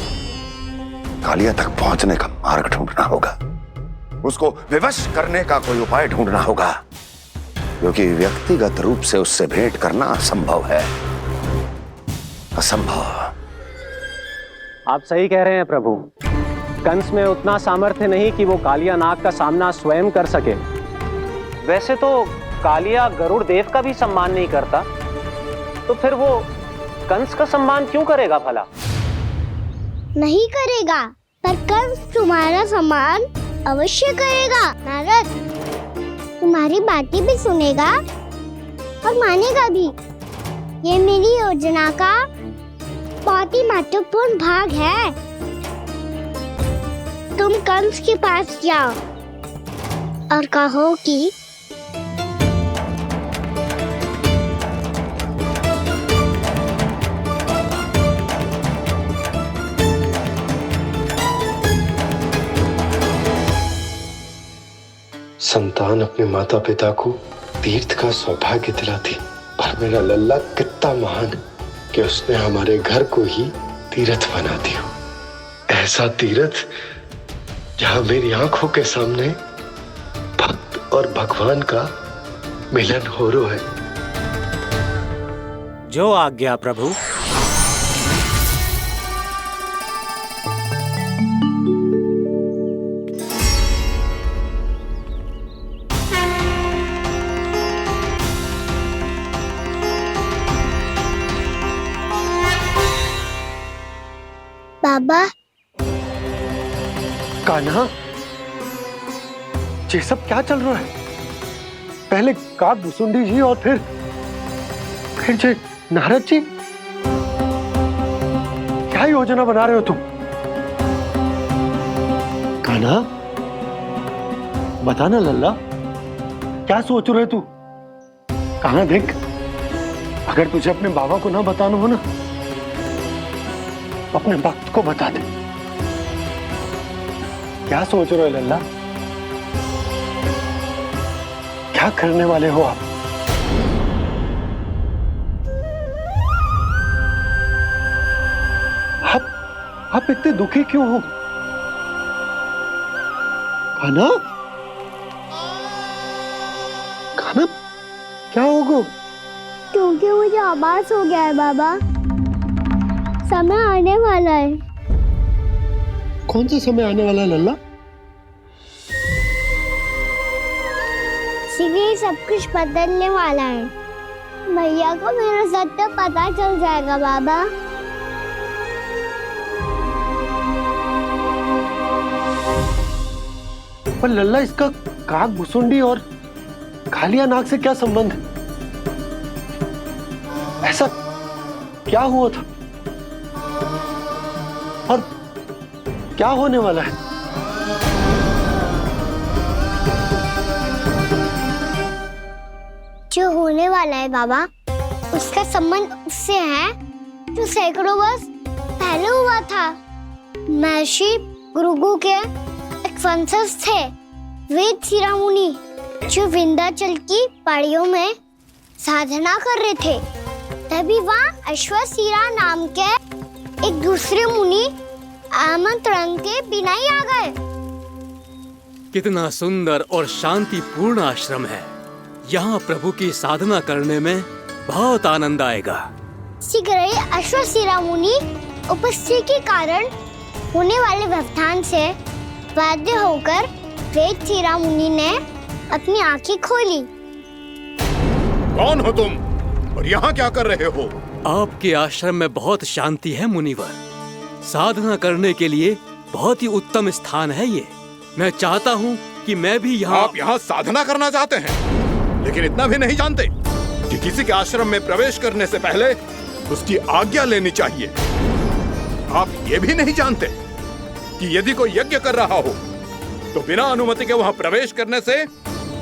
कालिया तक पहुंचने का मार्ग ढूंढना होगा। उसको विवश करने का कोई उपाय ढूंढना होगा, क्योंकि व्यक्तिगत रूप से उससे भेंट करना असंभव है। असंभव। आप सही कह रहे हैं प्रभु। कंस में उतना सामर्थ्य नहीं कि वो कालिया नाग का सामना स्वयं कर सके। वैसे तो कालिया गरुड़ देव का भी सम्मान नहीं करता, तो फिर वो कंस का सम्मान क्यों करेगा भला? नहीं करेगा, पर कंस तुम्हारा सम्मान अवश्य करेगा नारद। तुम्हारी बातें भी सुनेगा और मानेगा भी। ये मेरी योजना का बहुत ही महत्वपूर्ण भाग है। तुम कंस के पास जाओ और कहो कि संतान अपने माता पिता को तीर्थ का सौभाग्य दिलाती, पर मेरा लल्ला कितना महान है कि उसने हमारे घर को ही तीर्थ बना दिया। ऐसा तीर्थ जहां मेरी आंखों के सामने भक्त और भगवान का मिलन हो रहा है। जो आज्ञा प्रभु। बाबा। कान्हा, ये सब क्या चल रहा है? पहले काक भुसुंडी जी और फिर जे नारद जी। क्या योजना बना रहे हो तुम? कान्हा, बताना लल्ला, क्या सोच रहे तू? कान्हा देख, अगर तुझे अपने बाबा को ना बताना हो ना, अपने भक्त को बता दे। क्या सोच रहे हो लल्ला? क्या करने वाले हो आप? आप इतने दुखी क्यों हो? कान्हा, कान्हा, क्या होगा? क्योंकि मुझे आभास हो गया है बाबा, समय आने वाला है। कौन सा समय आने वाला है लल्ला? शीघ्र सब कुछ बदलने वाला है। भैया को मेरा सत्य पता चल जाएगा बाबा। पर लल्ला, इसका काक भुसुंडी और कालिया नाग से क्या संबंध है? ऐसा क्या हुआ था और क्या होने वाला है? जो होने वाला है बाबा, उसका संबंध उससे है जो सैकड़ों वर्ष पहले हुआ था। महर्षि भृगु के एक वंशज थे वेद शिरोमुनि, जो विंध्याचल की पहाड़ियों में साधना कर रहे थे। तभी वहाँ अश्वशिरा नाम के एक दूसरे मुनि आमंत्रण के बिना ही आ गए। कितना सुंदर और शांतिपूर्ण आश्रम है। यहाँ प्रभु की साधना करने में बहुत आनंद आएगा। शीघ्र ही अश्वशिरा मुनि उपस्थिति के कारण होने वाले व्यवधान से बाध्य होकर वेद शिरोमुनि ने अपनी आंखें खोली। कौन हो तुम और यहाँ क्या कर रहे हो? आपके आश्रम में बहुत शांति है मुनिवर। साधना करने के लिए बहुत ही उत्तम स्थान है ये। मैं चाहता हूँ कि मैं भी यहाँ। आप यहाँ साधना करना चाहते हैं, लेकिन इतना भी नहीं जानते कि किसी के आश्रम में प्रवेश करने से पहले उसकी आज्ञा लेनी चाहिए। आप ये भी नहीं जानते कि यदि कोई यज्ञ कर रहा हो तो बिना अनुमति के वहाँ प्रवेश करने से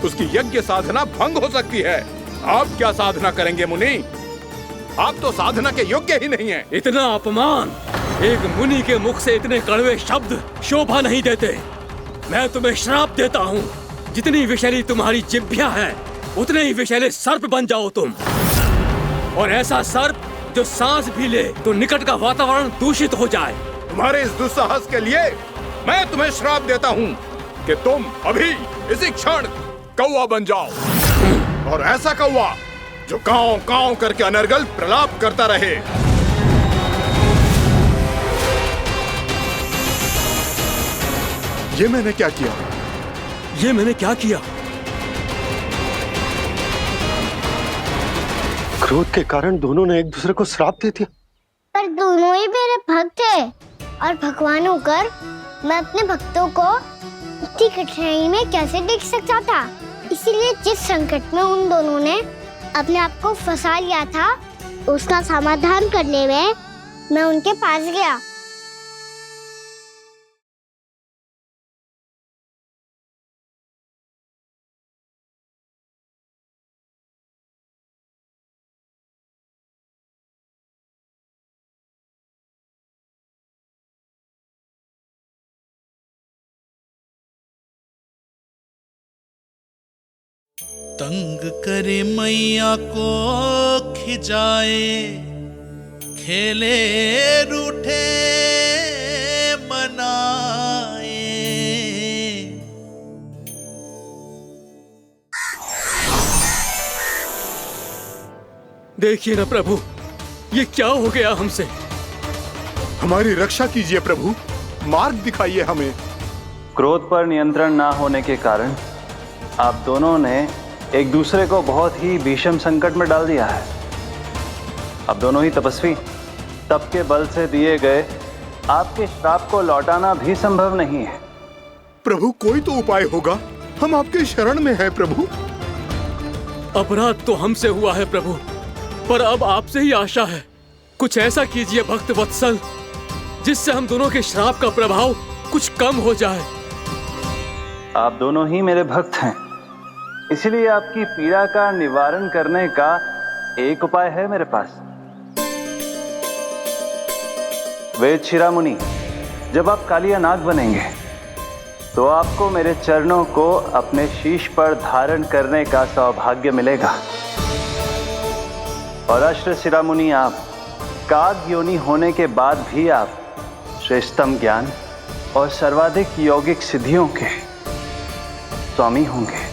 उसकी यज्ञ साधना भंग हो सकती है। आप क्या साधना करेंगे मुनि? आप तो साधना के योग्य ही नहीं हैं। इतना अपमान! एक मुनि के मुख से इतने कड़वे शब्द शोभा नहीं देते। मैं तुम्हें श्राप देता हूँ, जितनी विषैली तुम्हारी जिह्वा है उतने ही विषैले सर्प बन जाओ तुम। और ऐसा सर्प जो सांस भी ले तो निकट का वातावरण दूषित हो जाए। तुम्हारे इस दुस्साहस के लिए मैं तुम्हें श्राप देता हूँ कि तुम अभी इसी क्षण कौवा बन जाओ, और ऐसा कौवा जो कांव कांव करके अनर्गल प्रलाप करता रहे। ये मैंने क्या किया? ये मैंने क्या किया? क्रोध के कारण दोनों ने एक दूसरे को श्राप दे दिया। पर दोनों ही मेरे भक्त थे, और भगवान होकर मैं अपने भक्तों को इतनी कठिनाई में कैसे देख सकता था। इसीलिए जिस संकट में उन दोनों ने अपने आप को फंसा लिया था, उसका समाधान करने में मैं उनके पास गया। तंग करे मैया को खिजाए, खेले रूठे मनाए। देखिए ना प्रभु, ये क्या हो गया हमसे? हमारी रक्षा कीजिए प्रभु, मार्ग दिखाइए हमें। क्रोध पर नियंत्रण ना होने के कारण आप दोनों ने एक दूसरे को बहुत ही भीषण संकट में डाल दिया है। आप दोनों ही तपस्वी, तप के बल से दिए गए आपके श्राप को लौटाना भी संभव नहीं है। प्रभु कोई तो उपाय होगा, हम आपके शरण में हैं प्रभु। अपराध तो हमसे हुआ है प्रभु, पर अब आपसे ही आशा है। कुछ ऐसा कीजिए भक्त वत्सल, जिससे हम दोनों के श्राप का प्रभाव कुछ कम हो जाए। आप दोनों ही मेरे भक्त हैं, इसलिए आपकी पीड़ा का निवारण करने का एक उपाय है मेरे पास। वेद शिरोमुनि, जब आप कालिया नाग बनेंगे तो आपको मेरे चरणों को अपने शीश पर धारण करने का सौभाग्य मिलेगा। और अश्व शिरोमुनि, आप काग योनि होने के बाद भी आप श्रेष्ठतम ज्ञान और सर्वाधिक यौगिक सिद्धियों के स्वामी होंगे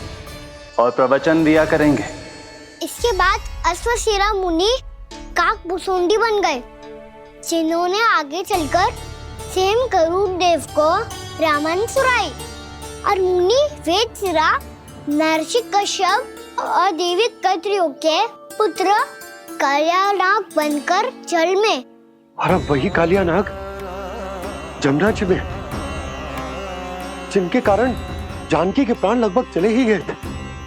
और प्रवचन दिया करेंगे। इसके बाद अश्वशिरा मुनि काक भुसुंडी बन गए, जिन्होंने आगे चलकर सेम गरुड़ देव को रामायण सुनाई। और मुनि वेदशिरा महर्षि कश्यप और देवी कत्रियों के पुत्र कालिया नाग बनकर जल में। और अब वही कालिया नाग जमुना जी में। जिनके कारण जानकी के प्राण लगभग चले ही गए थे।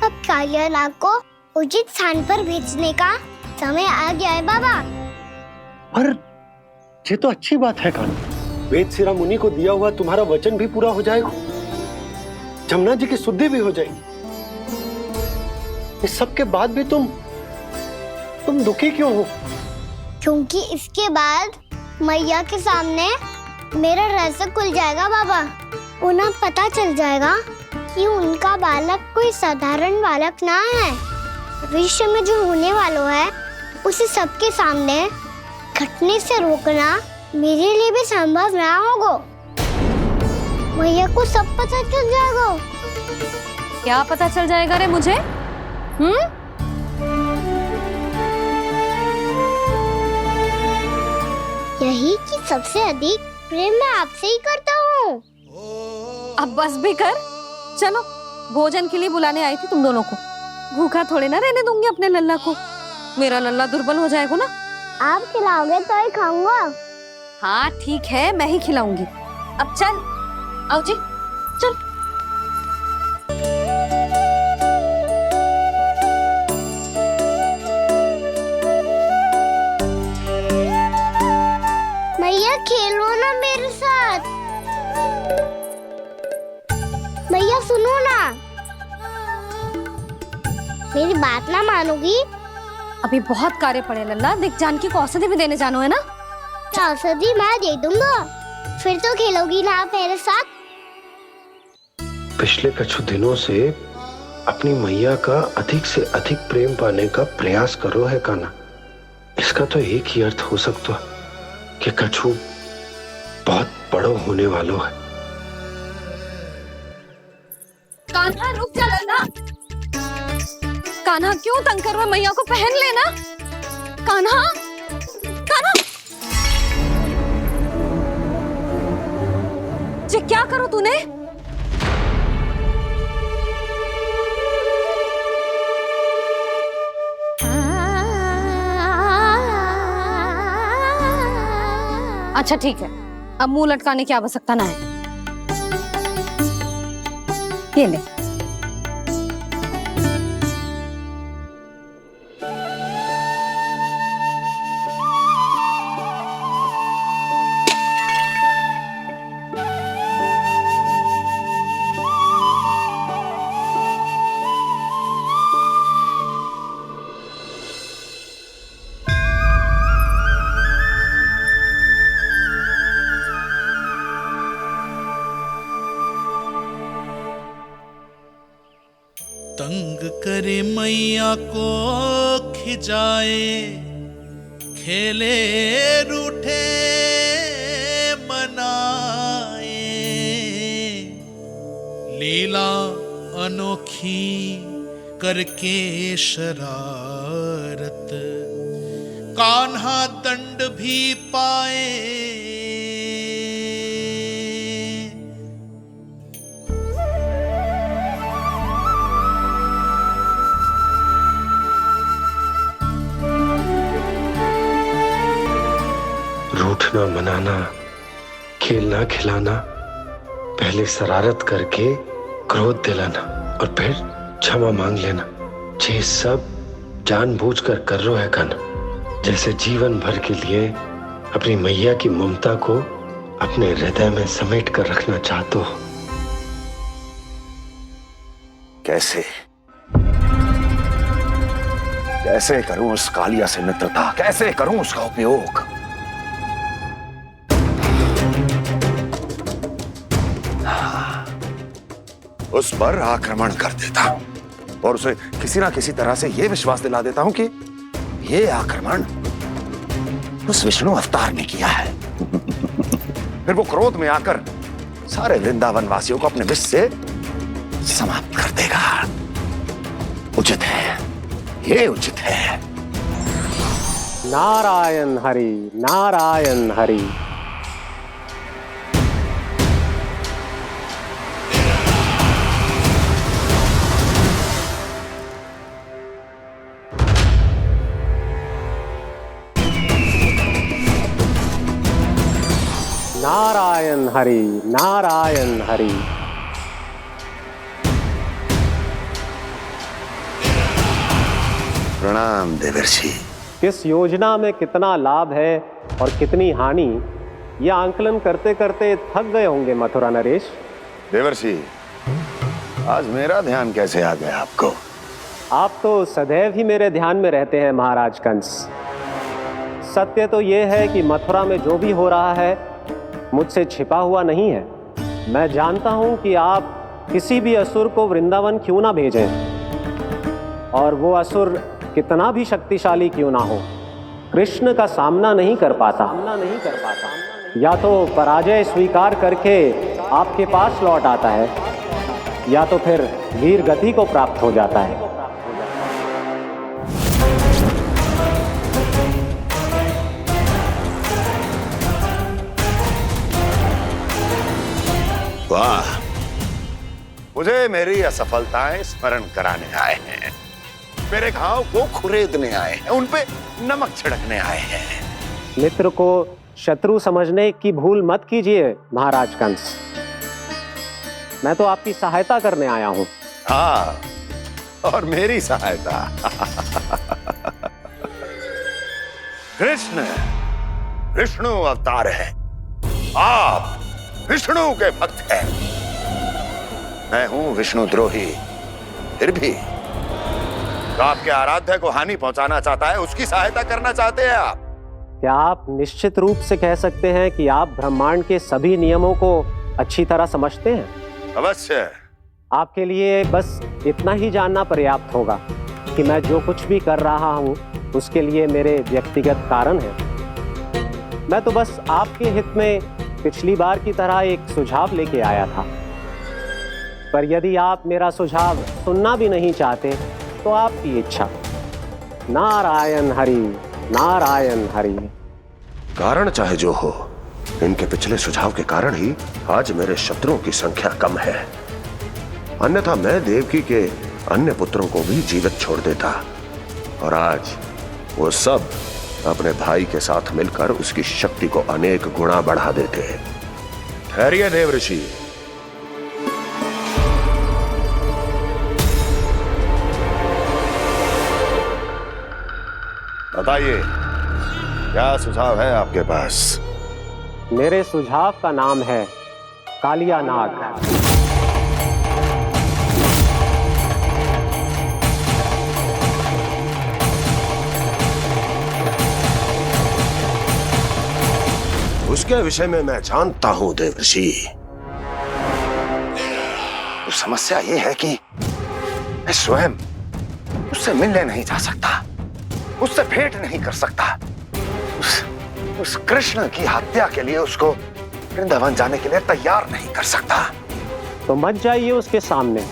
अब कालिया नाग को उचित स्थान पर भेजने का समय आ गया है बाबा। पर ये तो अच्छी बात है कान्हा, वेद सिरा मुनि को दिया हुआ तुम्हारा वचन भी पूरा हो जाएगा, जमुना जी की शुद्धि भी हो जाएगी। इस सब के बाद भी तुम दुखी क्यों हो? क्योंकि इसके बाद मैया के सामने मेरा रहस्य खुल जाएगा बाबा। उन्हें पता चल जाएगा कि उनका बालक कोई साधारण बालक ना है। भविष्य में जो होने वाला है उसे सबके सामने घटने से रोकना मेरे लिए भी संभव ना होगा। मैया को सब पता चल जाएगा। क्या पता चल जाएगा रे मुझे? यही कि सबसे अधिक प्रेम मैं आपसे ही करता हूँ। अब बस भी कर, चलो भोजन के लिए बुलाने आई थी तुम दोनों को। भूखा थोड़े ना रहने दूंगी अपने लल्ला को, मेरा लल्ला दुर्बल हो जाएगा ना। आप खिलाओगे तो ही खाऊंगा। हाँ ठीक है, मैं ही खिलाऊंगी। अब चल, आओ जी चल। मैया खेलो ना मेरे साथ। मैया सुनो ना, मेरी बात ना मानोगी? अभी बहुत कार्य पड़े लल्ला, देख जानकी को औषधि भी देने जानो है ना। औषधि मैं दे दूंगा, फिर तो खेलोगी ना आप मेरे साथ? पिछले कुछ दिनों से अपनी मैया का अधिक से अधिक प्रेम पाने का प्रयास करो है कान्हा। इसका तो एक ही अर्थ हो सकता है कि कछु बहुत बड़ो होने वालों है। कान्हा रुक जा लल्ला। कान्हा क्यों तंग कर रहा है? मैया को पहन लेना। कान्हा, कान्हा, ये क्या करो तूने? अच्छा ठीक है, अब मुंह लटकाने की आवश्यकता ना है। ये ले। तंग करे मैया को खिजाए, खेले रूठे मनाए, लीला अनोखी करके शरारत, कान्हा दंड भी पाए। रूठना मनाना, खेलना खिलाना, पहले शरारत करके क्रोध दिलाना और फिर क्षमा मांग लेना, ये सब जानबूझकर कर रहे है कान्हा। जैसे जीवन भर के लिए अपनी मैया की ममता को अपने हृदय में समेट कर रखना चाहते हो। कैसे कैसे करूं उस कालिया से मित्रता, कैसे करूं उसका उपयोग? उस पर आक्रमण कर देता हूं और उसे किसी ना किसी तरह से यह विश्वास दिला देता हूं कि यह आक्रमण उस विष्णु अवतार ने किया है। फिर वो क्रोध में आकर सारे वृंदावन वासियों को अपने विष से समाप्त कर देगा। उचित है, ये उचित है। नारायण हरि, नारायण हरि। नारायण हरि, नारायण हरि। प्रणाम देवर्षि। किस योजना में कितना लाभ है और कितनी हानि, यह आंकलन करते करते थक गए होंगे मथुरा नरेश। देवर्षि, आज मेरा ध्यान कैसे आ गया आपको? आप तो सदैव ही मेरे ध्यान में रहते हैं महाराज कंस। सत्य तो यह है कि मथुरा में जो भी हो रहा है मुझसे छिपा हुआ नहीं है। मैं जानता हूं कि आप किसी भी असुर को वृंदावन क्यों ना भेजें, और वो असुर कितना भी शक्तिशाली क्यों ना हो, कृष्ण का सामना नहीं कर पाता। या तो पराजय स्वीकार करके आपके पास लौट आता है, या तो फिर वीर गति को प्राप्त हो जाता है। वाह, मुझे मेरी असफलताएं स्मरण कराने आए हैं, मेरे घाव को खुरेदने आए हैं, उन पे नमक छिड़कने आए हैं। मित्र को शत्रु समझने की भूल मत कीजिए महाराज कंस। मैं तो आपकी सहायता करने आया हूं। हाँ, और मेरी सहायता। कृष्ण विष्णु अवतार है, आप विष्णु के भक्त हैं। मैं हूं विष्णु द्रोही, फिर भी तो आपके आराध्य को हानि पहुंचाना चाहता है, उसकी सहायता करना चाहते हैं आप। क्या आप निश्चित रूप से कह सकते हैं कि आप ब्रह्मांड के सभी नियमों को अच्छी तरह समझते हैं? अवश्य। आपके लिए बस इतना ही जानना पर्याप्त होगा कि मैं जो कुछ भी कर रहा हूं उसके लिए मेरे व्यक्तिगत कारण हैं। मैं तो बस आपके हित में पिछली बार की तरह एक सुझाव लेके आया था, पर यदि आप मेरा सुझाव सुनना भी नहीं चाहते तो आपकी इच्छा। नारायण हरि, नारायण हरि। कारण चाहे जो हो, इनके पिछले सुझाव के कारण ही आज मेरे शत्रुओं की संख्या कम है। अन्यथा मैं देवकी के अन्य पुत्रों को भी जीवित छोड़ देता, और आज वो सब अपने भाई के साथ मिलकर उसकी शक्ति को अनेक गुना बढ़ा देते। ठहरिए देवऋषि, बताइए क्या सुझाव है आपके पास? मेरे सुझाव का नाम है कालिया नाग। उसके विषय में मैं जानता हूं देवर्षि। तो समस्या यह है कि मैं स्वयं उससे मिलने नहीं जा सकता, उससे भेंट नहीं कर सकता। उस कृष्ण की हत्या के लिए उसको वृंदावन जाने के लिए तैयार नहीं कर सकता। तो मत जाइए उसके सामने,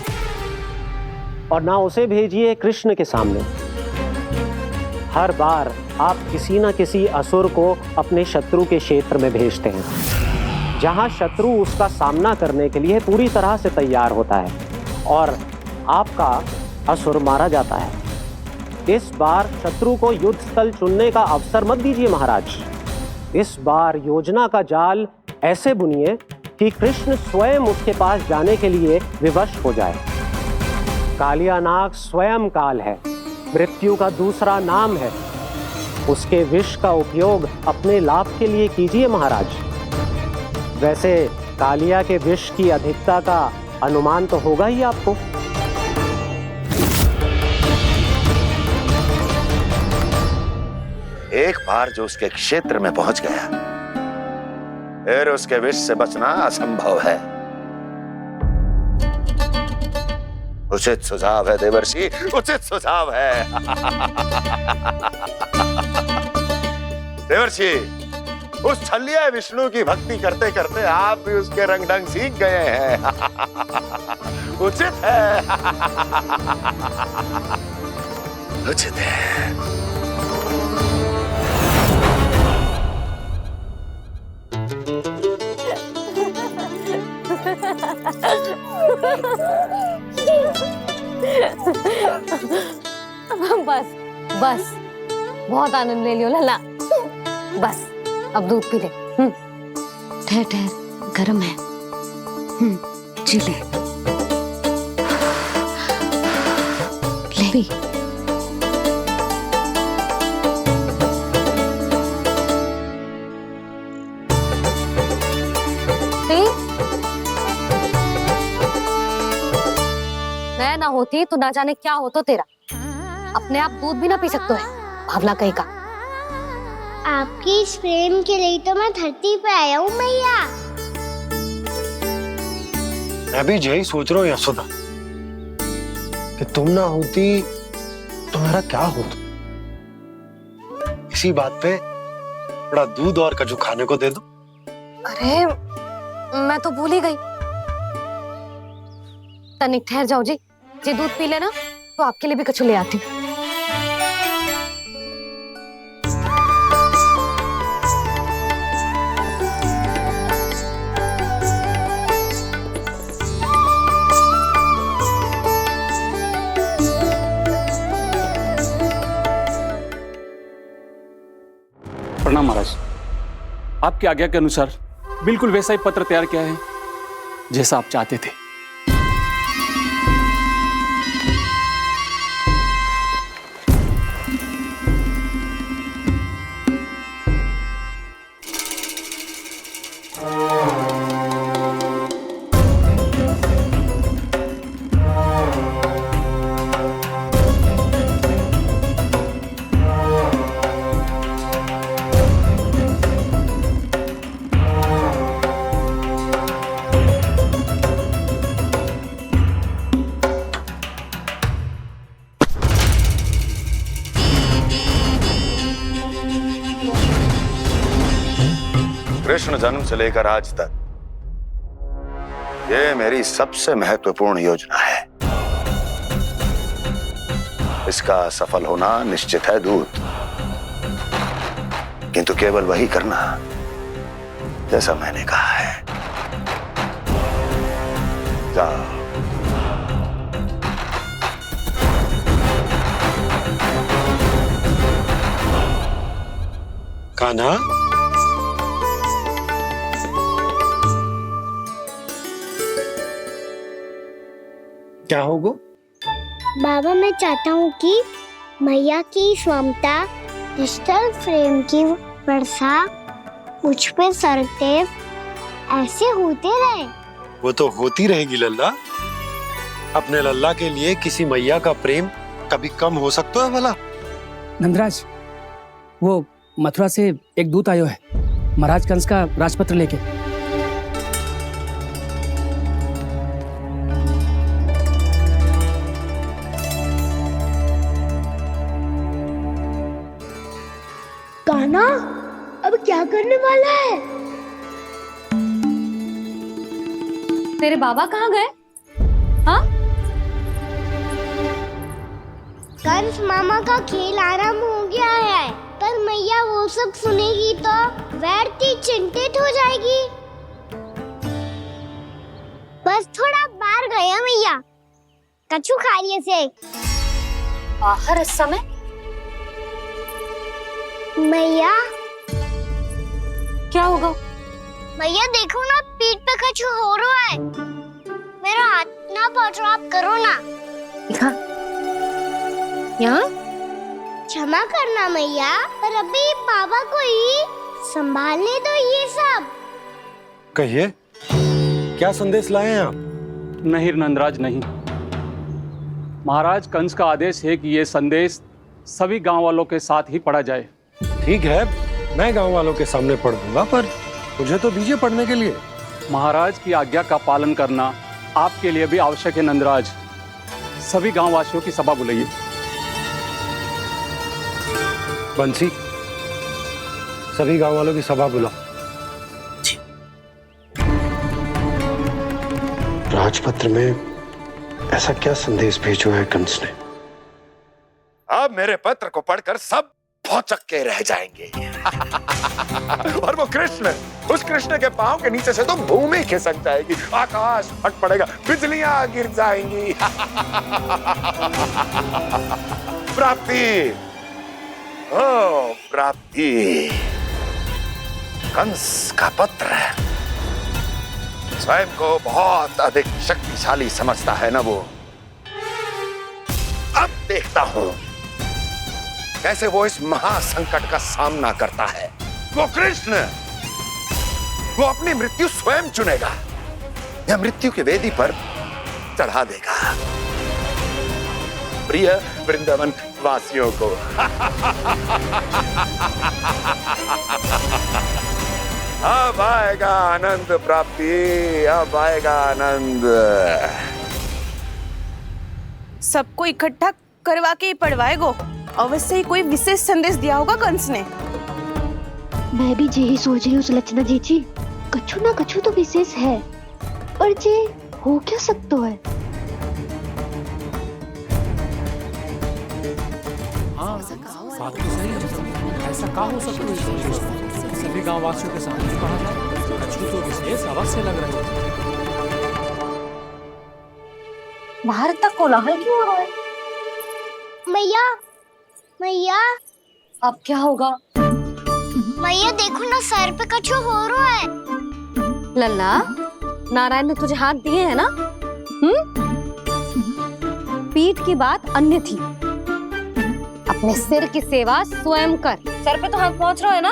और ना उसे भेजिए कृष्ण के सामने। हर बार आप किसी न किसी असुर को अपने शत्रु के क्षेत्र में भेजते हैं, जहां शत्रु उसका सामना करने के लिए पूरी तरह से तैयार होता है और आपका असुर मारा जाता है। इस बार शत्रु को युद्ध स्थल चुनने का अवसर मत दीजिए महाराज। इस बार योजना का जाल ऐसे बुनिए कि कृष्ण स्वयं उसके पास जाने के लिए विवश हो जाए। कालिया नाग स्वयं काल है, मृत्यु का दूसरा नाम है। उसके विष का उपयोग अपने लाभ के लिए कीजिए महाराज। वैसे कालिया के विष की अधिकता का अनुमान तो होगा ही आपको। एक बार जो उसके क्षेत्र में पहुंच गया, फिर उसके विष से बचना असंभव है। उचित सुझाव है देवर्षि, उचित सुझाव है। देवर्षि, उस छलिया विष्णु की भक्ति करते करते आप भी उसके रंग ढंग सीख गए हैं। उचित है, उचित है। बस बस, बहुत आनंद ले लियो लला। बस अब दूध पी ले। ठहर ठहर, गर्म है। जी ले। ले। मैं ना होती तो ना जाने क्या होता तेरा। अपने आप दूध भी ना पी सकते है, भावला कहीं का। आपकी इस प्रेम के लिए तो मैं धरती पे आया हूँ मैया। मैं भी यही सोच रहा हूँ यशोदा कि तुम ना होती तो मेरा क्या होता। इसी बात पे थोड़ा दूध और कजू खाने को दे दो। अरे मैं तो भूल ही गई। तनिक ठहर जाओ जी, जे दूध पी लेना तो आपके लिए भी कछु ले आती। प्रणाम महाराज। आपकी आज्ञा के अनुसार बिल्कुल वैसा ही पत्र तैयार किया है जैसा आप चाहते थे। कृष्ण जन्म से लेकर आज तक ये मेरी सबसे महत्वपूर्ण योजना है। इसका सफल होना निश्चित है दूत, किंतु केवल वही करना जैसा मैंने कहा है। जाओ। कान्हा, क्या होगा? बाबा मैं चाहता हूँ कि मैया की ममता क्रिस्टल फ्रेम की वर्षा मुझ पे सरकते ऐसे होते रहे। वो तो होती रहेगी लल्ला। अपने लल्ला के लिए किसी मैया का प्रेम कभी कम हो सकता है भला? नंदराज, वो मथुरा से एक दूत आयो है महाराज कंस का राजपत्र लेके। कान्हा, अब क्या करने वाला है? तेरे बाबा कहाँ गए? हाँ? कंस मामा का खेल आरंभ हो गया है, पर मैया वो सब सुनेगी तो व्यर्थी चिंतित हो जाएगी। बस थोड़ा बाहर गया मैया, कछु खाइए से। बाहर इस समय? मैया क्या होगा? मैया देखो ना, पीठ पे कुछ हो रहा है। मेरा हाथ ना पकड़ो, आप करो ना। यहाँ? क्षमा करना मैया, पर अभी बाबा को ही संभालने दो ये सब। कहिए, क्या संदेश लाए हैं आप? नहीं नंदराज, नहीं। महाराज कंस का आदेश है कि ये संदेश सभी गांव वालों के साथ ही पढ़ा जाए। ठीक है, मैं गांव वालों के सामने पढ़ दूंगा, पर मुझे तो दीजिए पढ़ने के लिए। महाराज की आज्ञा का पालन करना आपके लिए भी आवश्यक है नंदराज। सभी गांव वासियों की सभा बुलाइए। बंसी, सभी गांव वालों की सभा बुलाओ। राजपत्र में ऐसा क्या संदेश भेजो है कंस ने? अब मेरे पत्र को पढ़कर सब भौचक्के रह जाएंगे। और वो कृष्ण, उस कृष्ण के पांव के नीचे से तो भूमि खिसक जाएगी, आकाश फट पड़ेगा, बिजलियां गिर जाएंगी। प्राप्ति, ओ प्राप्ति, कंस का पत्र। स्वयं को बहुत अधिक शक्तिशाली समझता है ना वो। अब देखता हूं कैसे वो इस महासंकट का सामना करता है। वो कृष्ण, वो अपनी मृत्यु स्वयं चुनेगा या मृत्यु की वेदी पर चढ़ा देगा। प्रिय वृंदावन वासियों को। अब आएगा आनंद प्राप्ति, अब आएगा आनंद। सबको इकट्ठा करवा के ही पढ़वाएगो। अवश्य ही कोई विशेष संदेश दिया होगा कंस ने। मैं भी यही सोच रही हूँ सुलक्षणा जी, कछु ना कछु तो विशेष है, पर जे हो क्या सकता है? हाँ, बात तो सही है। ऐसा क्या हो सकता है? सभी गांव वासियों के सामने कहा था, कछु तो विशेष अवश्य लग रहे हैं। बाहर तक कोलाहल क्यों हो रहा है? मैया, मैया, अब क्या होगा? मैया देखो ना, सर पे कछु हो रहा है। लल्ला, नारायण ने तुझे हाथ दिए हैं ना? पीठ की बात अन्य थी। अपने सिर की सेवा स्वयं कर। सर पे तो हाथ पहुंच रहा है ना?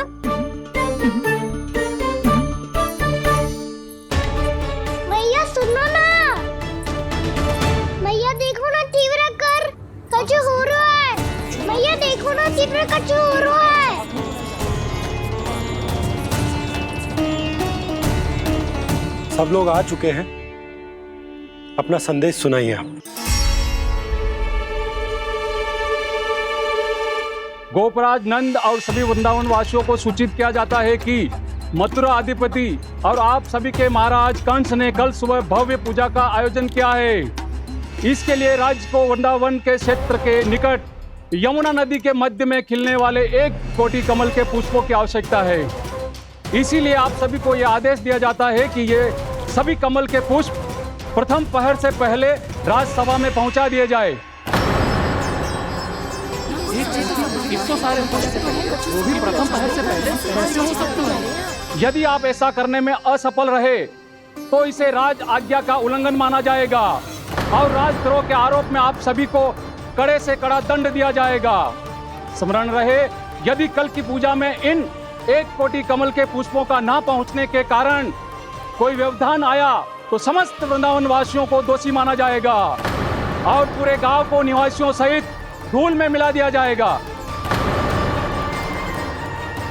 मैया सुनो ना, मैया देखो ना, तीव्र कर कछु हो रहा है। मैया देखो ना, तीव्र कछु हो रहा है। सब लोग आ चुके हैं, अपना संदेश सुनाइए आप। गोपराज नंद और सभी वृंदावन वासियों को सूचित किया जाता है कि मथुरा अधिपति और आप सभी के महाराज कंस ने कल सुबह भव्य पूजा का आयोजन किया है। इसके लिए राज्य को वृंदावन के क्षेत्र के निकट यमुना नदी के मध्य में खिलने वाले 1 कोटि कमल के पुष्पों की आवश्यकता है। इसीलिए आप सभी को यह आदेश दिया जाता है कि ये सभी कमल के पुष्प प्रथम पहर से पहले राजसभा में पहुंचा दिए जाए। इतने सारे पुष्प वो भी प्रथम पहर से पहले कैसे हो सकते हैं? यदि आप ऐसा करने में असफल रहे तो इसे राज आज्ञा का उल्लंघन माना जाएगा और राजद्रोह के आरोप में आप सभी को कड़े से कड़ा दंड दिया जाएगा। स्मरण रहे, यदि कल की पूजा में इन 1 कोटि कमल के पुष्पों का ना पहुंचने के कारण कोई व्यवधान आया तो समस्त वृंदावन वासियों को दोषी माना जाएगा और पूरे गांव को निवासियों सहित धूल में मिला दिया जाएगा।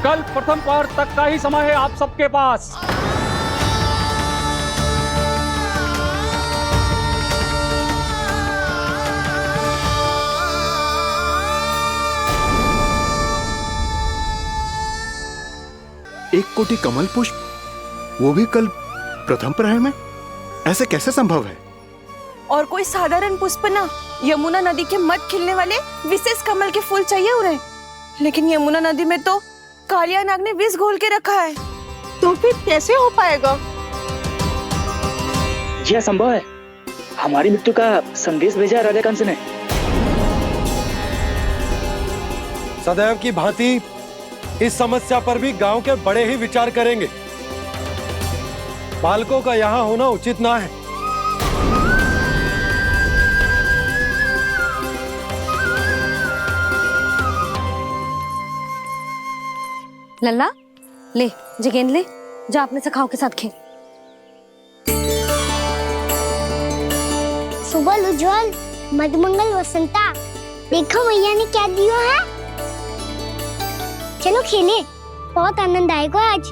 कल प्रथम पहर तक का ही समय है आप सबके पास। एक कोटि कमल पुष्प, वो भी कल प्रथम प्रहर में? ऐसे कैसे संभव है? और कोई साधारण पुष्प ना, यमुना नदी के मध्य खिलने वाले विशेष कमल के फूल चाहिए उन्हें। लेकिन यमुना नदी में तो कालिया नाग ने विष घोल के रखा है, तो फिर कैसे हो पाएगा? यह संभव है। हमारी मृत्यु का संदेश भेजा राजा कंस ने। सदैव की भांति इस समस्या पर भी गांव के बड़े ही विचार करेंगे। बालकों का यहाँ होना उचित ना है। लल्ला, ले जे गेंद ले, जा अपने सखाओं के साथ खेल। सुबह उज्जवल, मधुमंगल वसंता, देखो मैया ने क्या दिया है। चलो खेलें, बहुत आनंद आएगा आज।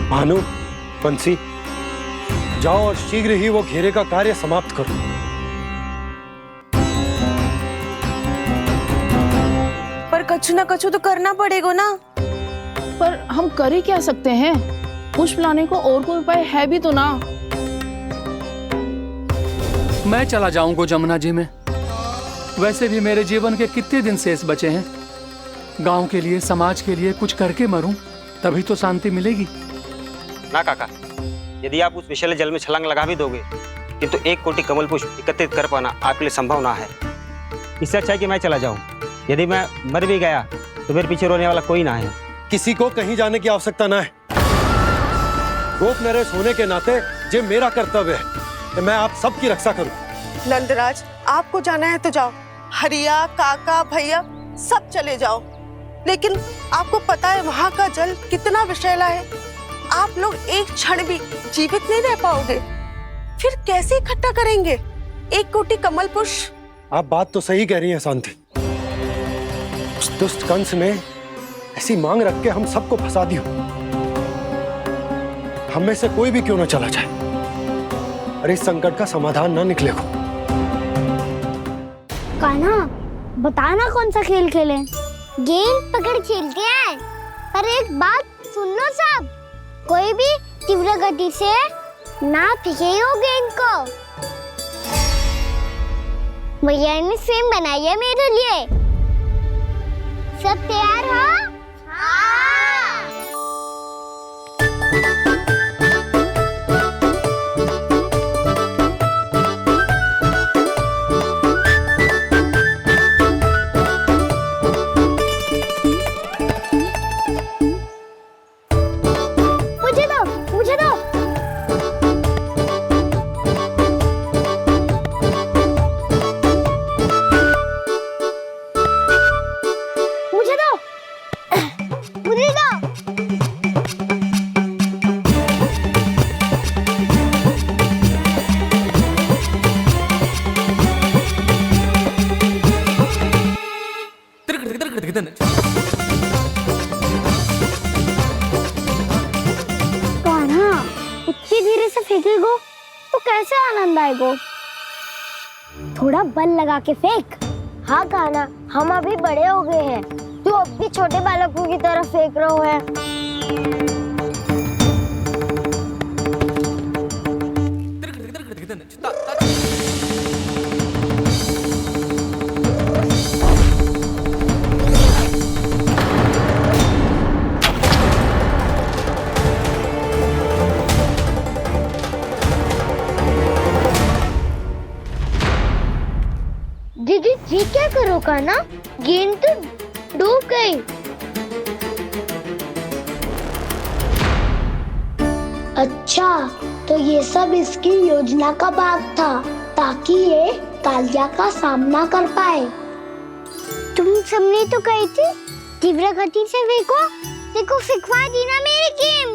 भानु, बंसी, जाओ और शीघ्र ही वो घेरे का कार्य समाप्त करो। पर कछु ना कछु तो करना पड़ेगा ना। पर हम कर ही क्या सकते हैं? पुष्प लाने को और कोई उपाय है भी तो ना। मैं चला जाऊंगा जमुना जी में। वैसे भी मेरे जीवन के कितने दिन शेष बचे हैं। गांव के लिए, समाज के लिए कुछ करके मरूं, तभी तो शांति मिलेगी। ना काका, यदि आप उस विषैले जल में छलांग लगा भी दोगे, किंतु 1 कोटि कमल पुष्प एकत्रित कर पाना आपके लिए संभव ना है। इससे अच्छा है कि मैं चला जाऊं। यदि मैं मर भी गया तो मेरे पीछे रोने वाला कोई ना है। किसी को कहीं जाने की आवश्यकता ना है। गोप नरेश होने के नाते ये मेरा कर्तव्य है कि मैं आप सबकी रक्षा करूं। नंदराज, आपको जाना है तो जाओ। हरिया, काका, भैया सब चले जाओ, लेकिन आपको पता है वहाँ का जल कितना विषैला है। आप लोग एक क्षण भी जीवित नहीं रह पाओगे। फिर कैसे इकट्ठा करेंगे 1 कोटि कमल पुष्प? आप बात तो सही कह रही हैं शांति। उस दुष्ट कंस ने ऐसी मांग रख के हम सबको फंसा दिया। हम में से कोई भी क्यों ना चला जाए और इस संकट का समाधान ना निकले को। कान्हा, बताना कौन सा खेल खेलें? गेंद पकड़ खेलते हैं, पर एक बात सुन लो सब, कोई भी तीव्र गति से ना फेंकेगा गेंद को। भैया ने फ्रेम बनाई है मेरे लिए। सब तैयार हो? हाँ। मुझे दो। कान्हा, इतनी धीरे से फेंकेगो तो कैसे आनंद आएगो? थोड़ा बल लगा के फेंक। हाँ कान्हा, हम अभी बड़े हो गए हैं, तू अब भी छोटे बालकों की तरह फेंक रहा है। दीदी जी क्या करो कान्हा, गेंद तो डूब गई। अच्छा, तो ये सब इसकी योजना का भाग था ताकि ये कालिया का सामना कर पाए। तुम सबने तो कही थी तीव्र गति से फेंको, देखो फिकवा दी ना मेरी गेम।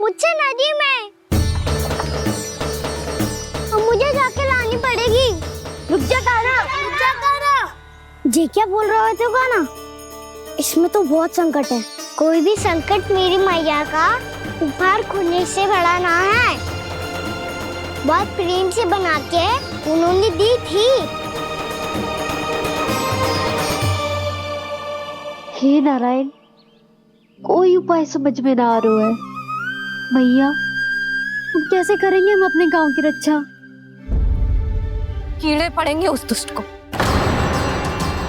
मुझसे नदी में अब मुझे जाके लानी पड़ेगी। रुक जा कान्हा, रुक जा कान्हा। जी क्या बोल रहे थे कान्हा? इसमें तो बहुत संकट है। कोई भी संकट मेरी मैया का उपहार खोने से बड़ा ना है। बहुत प्रेम से बना के उन्होंने दी थी। हे नारायण, कोई उपाय समझ में ना आ रहा है। भैया, अब कैसे करेंगे हम अपने गांव की रक्षा? कीड़े पड़ेंगे उस दुष्ट को।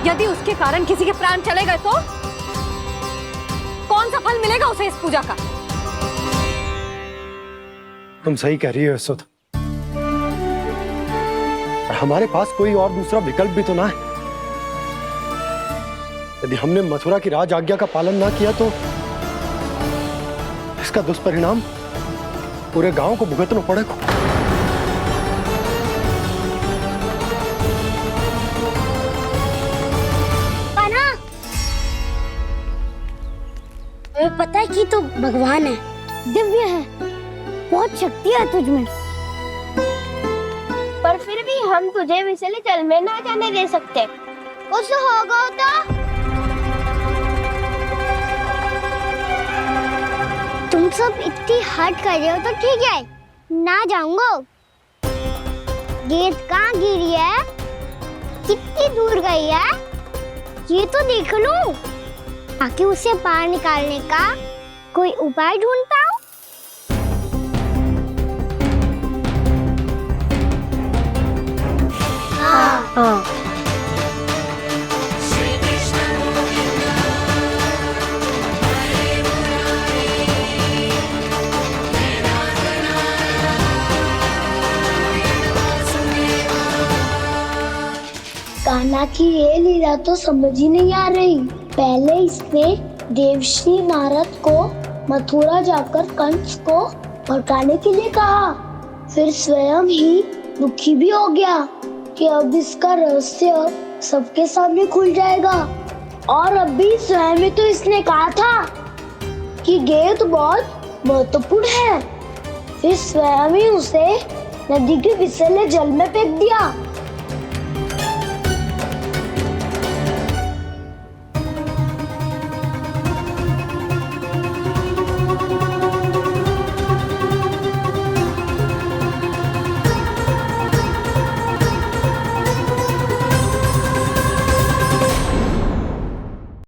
यदि उसके कारण किसी के प्राण चले गए तो कौन सा फल मिलेगा उसे इस पूजा का? तुम सही कह रही हो यशोदा। और हमारे पास कोई और दूसरा विकल्प भी तो ना है। यदि हमने मथुरा की राज आज्ञा का पालन ना किया तो इसका दुष्परिणाम पूरे गांव को भुगतना पड़ेगा। तुम्हें पता है कि तू भगवान है, दिव्य है, बहुत शक्ति है तुझमें, पर फिर भी हम तुझे विषैले जल में ना जाने दे सकते। कुछ होगा तो तुम सब इतनी हट कर रहे हो तो ठीक है, ना जाऊंगा। गेंद कहाँ गिरी है, कितनी दूर गई है, ये तो देख लूं, ताकि उसे बाहर निकालने का कोई उपाय ढूंढ पाऊं। हाँ। कान्हा की ये लीला तो समझ ही नहीं आ रही। पहले इसने देवश्री नारद को मथुरा जाकर कंस को भड़काने के लिए कहा, फिर स्वयं ही दुखी भी हो गया कि अब इसका रहस्य सबके सामने खुल जाएगा और अभी स्वयं ही तो इसने कहा था कि गेट बहुत महत्वपूर्ण है, फिर स्वयं ही उसे नदी के विषैले जल में फेंक दिया।